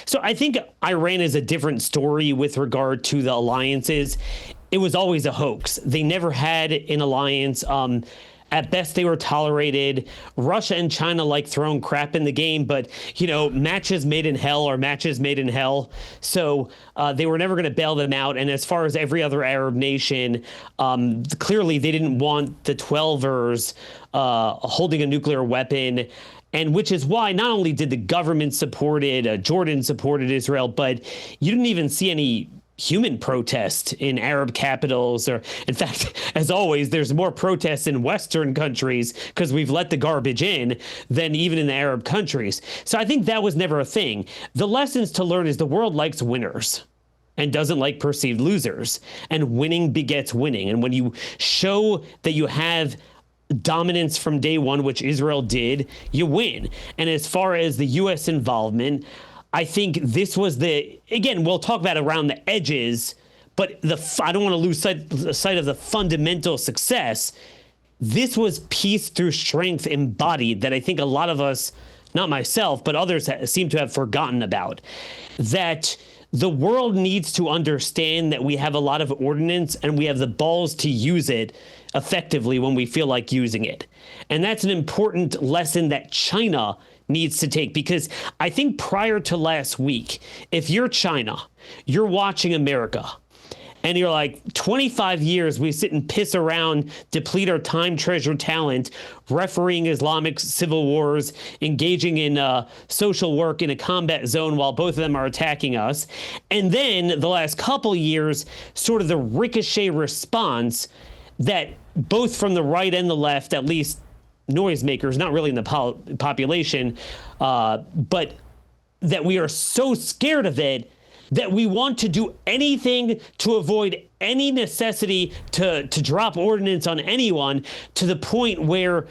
So I think Iran is a different story with regard to the alliances. It was always a hoax. They never had an alliance. At best, they were tolerated. Russia and China like throwing crap in the game, but, matches made in hell are matches made in hell. So they were never going to bail them out. And as far as every other Arab nation, clearly they didn't want the 12ers holding a nuclear weapon. And which is why not only did the government support it, Jordan supported Israel, but you didn't even see any human protest in Arab capitals, or in fact, as always, there's more protests in Western countries because we've let the garbage in than even in the Arab countries. So I think that was never a thing. The lessons to learn is the world likes winners and doesn't like perceived losers, and winning begets winning. And when you show that you have dominance from day one, which Israel did, you win. And as far as the U.S. involvement, I think this was again, we'll talk about around the edges, but I don't want to lose sight of the fundamental success. This was peace through strength embodied that I think a lot of us not myself, but others seem to have forgotten about, that the world needs to understand that we have a lot of ordnance and we have the balls to use it effectively when we feel like using it. And that's an important lesson that China needs to take, because I think prior to last week, if you're China, you're watching America, and you're like, 25 years, we sit and piss around, deplete our time, treasure, talent, refereeing Islamic civil wars, engaging in social work in a combat zone while both of them are attacking us. And then the last couple years, sort of the ricochet response that both from the right and the left, at least noisemakers, not really in the population, but that we are so scared of it that we want to do anything to avoid any necessity to drop ordinance on anyone, to the point where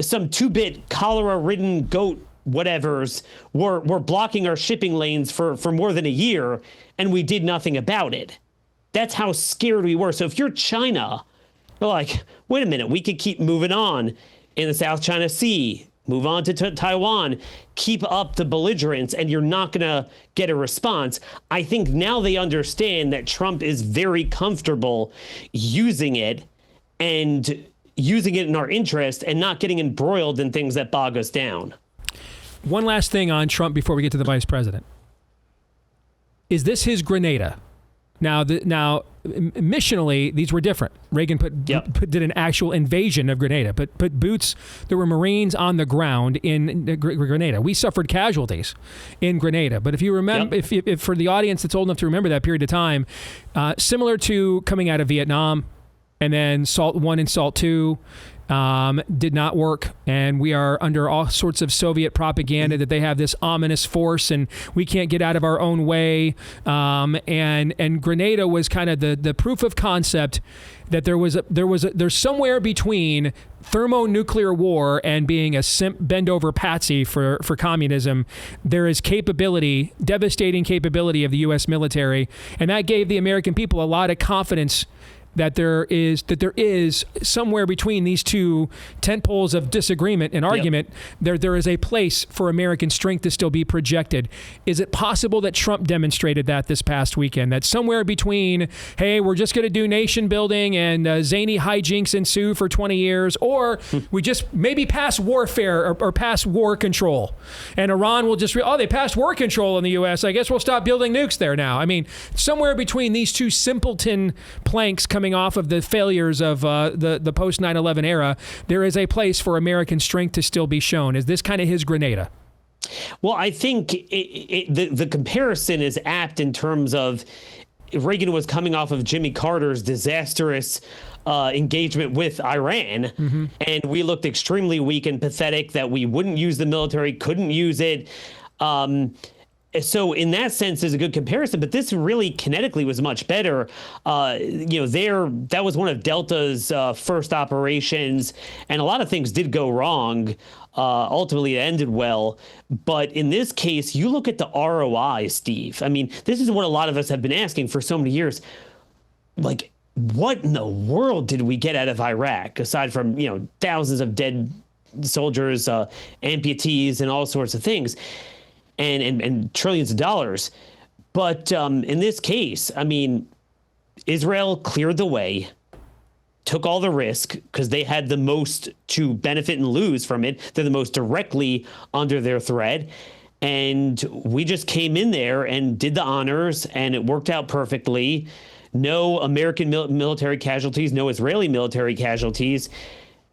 some 2-bit cholera-ridden goat whatevers were blocking our shipping lanes for more than a year, and we did nothing about it. That's how scared we were. So if you're China, you're like, wait a minute, we could keep moving on in the South China Sea, move on to Taiwan, keep up the belligerence, and you're not going to get a response. I think now they understand that Trump is very comfortable using it and using it in our interest and not getting embroiled in things that bog us down. One last thing on Trump before we get to the vice president. Is this his Grenada? Now, missionally, these were different. Reagan did an actual invasion of Grenada, but put boots. There were Marines on the ground in Grenada. We suffered casualties in Grenada. But if you remember, if for the audience that's old enough to remember that period of time, similar to coming out of Vietnam, and then SALT 1 and SALT 2. Did not work, and we are under all sorts of Soviet propaganda that they have this ominous force and we can't get out of our own way. And Grenada was kind of the proof of concept that there's somewhere between thermonuclear war and being a bend over patsy for communism. There is capability, devastating capability of the U.S. military, and that gave the American people a lot of confidence that there is somewhere between these two tent poles of disagreement and argument, there is a place for American strength to still be projected. Is it possible that Trump demonstrated that this past weekend? That somewhere between, hey, we're just going to do nation building and zany hijinks ensue for 20 years, or we just maybe pass warfare or pass war control, and Iran will just they passed war control in the U.S. I guess we'll stop building nukes there now. I mean, somewhere between these two simpleton planks coming off of the failures of the post 9/11 era, there is a place for American strength to still be shown. Is this kind of his Grenada? Well, I think the comparison is apt in terms of Reagan was coming off of Jimmy Carter's disastrous engagement with Iran, and we looked extremely weak and pathetic that we wouldn't use the military, couldn't use it. So in that sense, is a good comparison, but this really kinetically was much better. That was one of Delta's first operations, and a lot of things did go wrong. Ultimately, it ended well. But in this case, you look at the ROI, Steve. I mean, this is what a lot of us have been asking for so many years. Like, what in the world did we get out of Iraq, aside from, thousands of dead soldiers, amputees, and all sorts of things? And trillions of dollars. But in this case, I mean, Israel cleared the way, took all the risk because they had the most to benefit and lose from it. They're the most directly under their threat. And we just came in there and did the honors, and it worked out perfectly. No American military casualties, no Israeli military casualties.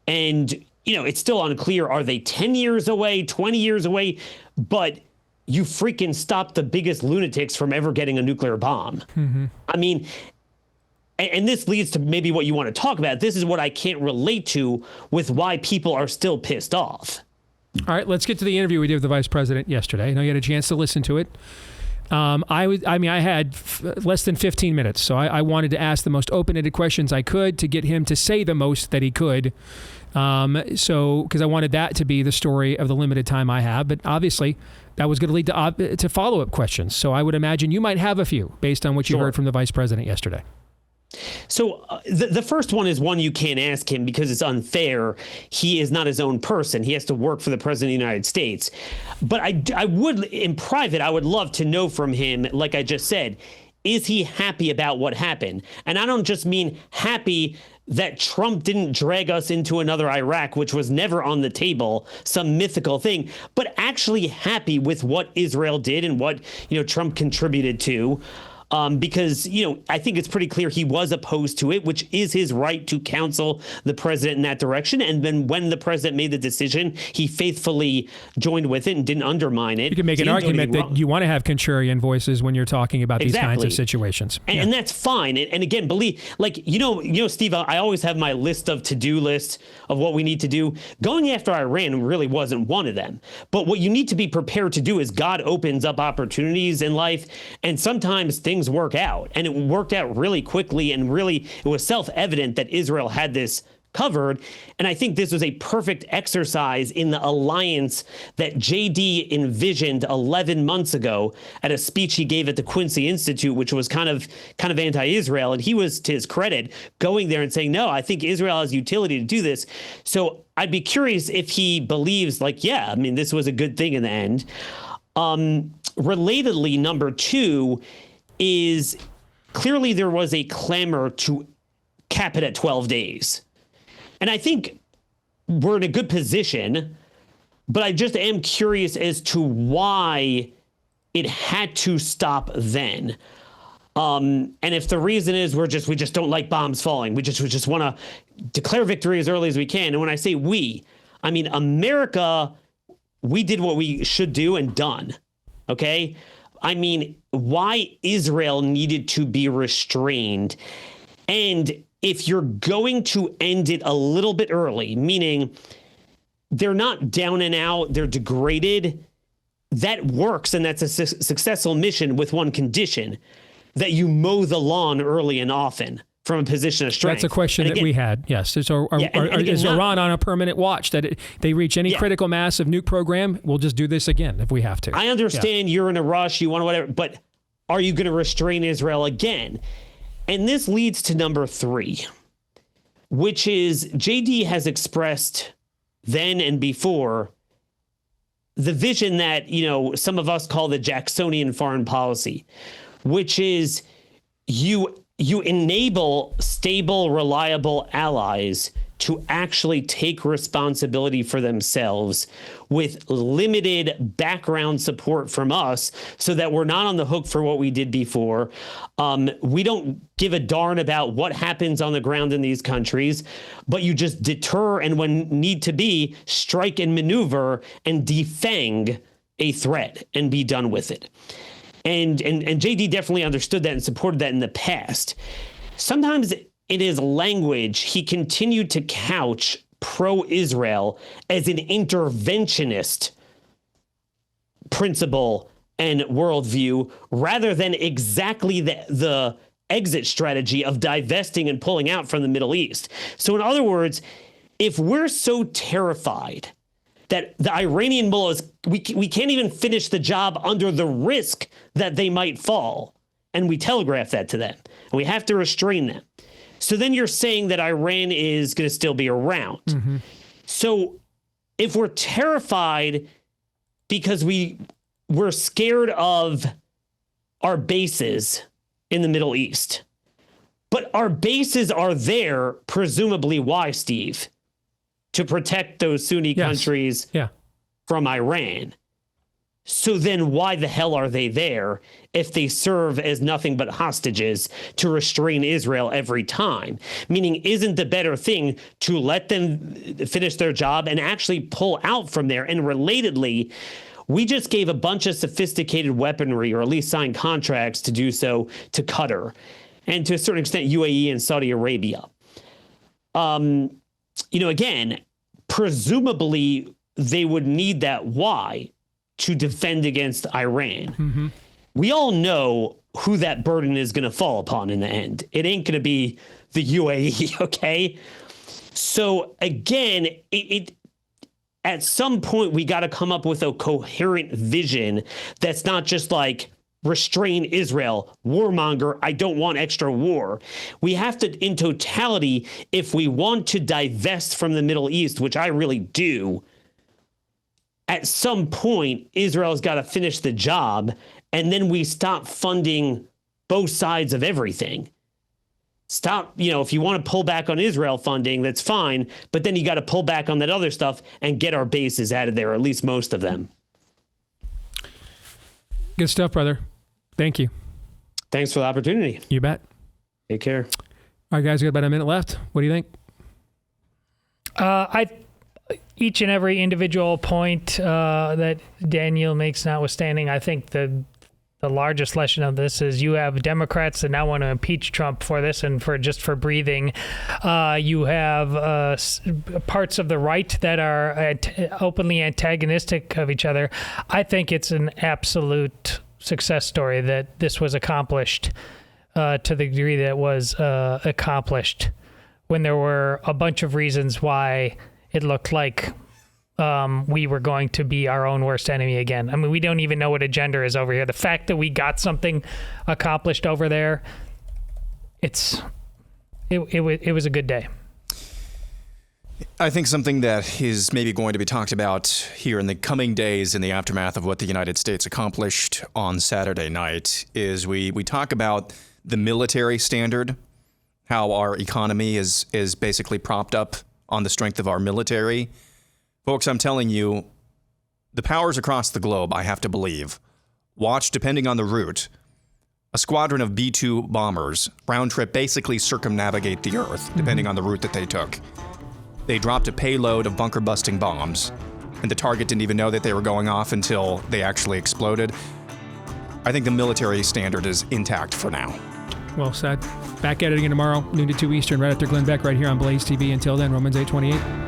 And, it's still unclear. Are they 10 years away, 20 years away? But you freaking stopped the biggest lunatics from ever getting a nuclear bomb. I mean, and this leads to maybe what you want to talk about. This is what I can't relate to with why people are still pissed off. All right, let's get to the interview we did with the vice president yesterday. I know you had a chance to listen to it. I had less than 15 minutes, so I wanted to ask the most open-ended questions I could to get him to say the most that he could. Because I wanted that to be the story of the limited time I have, but obviously that was going to lead to follow-up questions. So I would imagine you might have a few based on what you heard from the vice president yesterday. So the first one is one you can't ask him because it's unfair. He is not his own person. He has to work for the president of the United States. But I would, in private, I would love to know from him, like I just said, is he happy about what happened? And I don't just mean happy that Trump didn't drag us into another Iraq, which was never on the table, some mythical thing, but actually happy with what Israel did and what, Trump contributed to. Because, I think it's pretty clear he was opposed to it, which is his right to counsel the president in that direction. And then when the president made the decision, he faithfully joined with it and didn't undermine it. You can make an argument that you want to have contrarian voices when you're talking about these kinds of situations. And that's fine. And again, believe, Steve, I always have my list of to-do lists of what we need to do. Going after Iran really wasn't one of them. But what you need to be prepared to do is God opens up opportunities in life, and sometimes things work out, and it worked out really quickly, and really it was self-evident that Israel had this covered. And I think this was a perfect exercise in the alliance that JD envisioned 11 months ago at a speech he gave at the Quincy Institute, which was kind of anti-Israel. And he was, to his credit, going there and saying, no, I think Israel has utility to do this. So I'd be curious if he believes, this was a good thing in the end. Relatedly, number two is clearly there was a clamor to cap it at 12 days. And I think we're in a good position, but I just am curious as to why it had to stop then. And if the reason is we just don't like bombs falling, we just want to declare victory as early as we can. And when I say we, I mean America, we did what we should do and done. Okay? I mean, why Israel needed to be restrained. And if you're going to end it a little bit early, meaning they're not down and out, they're degraded, that works. And that's a successful mission with one condition, that you mow the lawn early and often from a position of strength. That's a question that we had. Yes. Is Iran on a permanent watch that they reach any critical mass of nuke program? We'll just do this again if we have to. I understand you're in a rush, you want whatever, but are you going to restrain Israel again? And this leads to number three, which is JD has expressed then and before the vision that, some of us call the Jacksonian foreign policy, which is you enable stable, reliable allies to actually take responsibility for themselves with limited background support from us so that we're not on the hook for what we did before. We don't give a darn about what happens on the ground in these countries, but you just deter and when need to be, strike and maneuver and defang a threat and be done with it. And JD definitely understood that and supported that in the past. Sometimes in his language, he continued to couch pro-Israel as an interventionist principle and worldview rather than exactly the exit strategy of divesting and pulling out from the Middle East. So in other words, if we're so terrified that the Iranian mullahs, we can't even finish the job under the risk that they might fall, and we telegraph that to them, and we have to restrain them. So then you're saying that Iran is going to still be around. Mm-hmm. So if we're terrified because we're scared of our bases in the Middle East, but our bases are there, presumably why, Steve? To protect those Sunni countries from Iran. So then why the hell are they there if they serve as nothing but hostages to restrain Israel every time? Meaning, isn't the better thing to let them finish their job and actually pull out from there? And relatedly, we just gave a bunch of sophisticated weaponry, or at least signed contracts to do so, to Qatar, and to a certain extent UAE and Saudi Arabia. Again, presumably they would need that. Why? To defend against Iran. Mm-hmm. We all know who that burden is going to fall upon in the end. It ain't going to be the UAE, okay? So again, it at some point we got to come up with a coherent vision that's not just like restrain Israel, warmonger, I don't want extra war. We have to, in totality, if we want to divest from the Middle East, which I really do, at some point, Israel's got to finish the job, and then we stop funding both sides of everything. Stop, if you want to pull back on Israel funding, that's fine, but then you got to pull back on that other stuff and get our bases out of there, or at least most of them. Good stuff, brother. Thank you. Thanks for the opportunity. You bet. Take care. All right, guys, we got about a minute left. What do you think? Each and every individual point that Daniel makes notwithstanding, I think the largest lesson of this is you have Democrats that now want to impeach Trump for this and for breathing. You have parts of the right that are openly antagonistic of each other. I think it's an absolute success story that this was accomplished to the degree that it was accomplished when there were a bunch of reasons why it looked like we were going to be our own worst enemy again. I mean, we don't even know what agenda is over here. The fact that we got something accomplished over there, it was a good day. I think something that is maybe going to be talked about here in the coming days in the aftermath of what the United States accomplished on Saturday night is we talk about the military standard, how our economy is basically propped up on the strength of our military. Folks, I'm telling you, the powers across the globe, I have to believe, watch, depending on the route, a squadron of B-2 bombers round trip basically circumnavigate the Earth, depending on the route that they took. They dropped a payload of bunker-busting bombs, and the target didn't even know that they were going off until they actually exploded. I think the military standard is intact for now. Well said. Back at it again tomorrow, noon to 2 Eastern, right after Glenn Beck, right here on Blaze TV. Until then, Romans 8:28.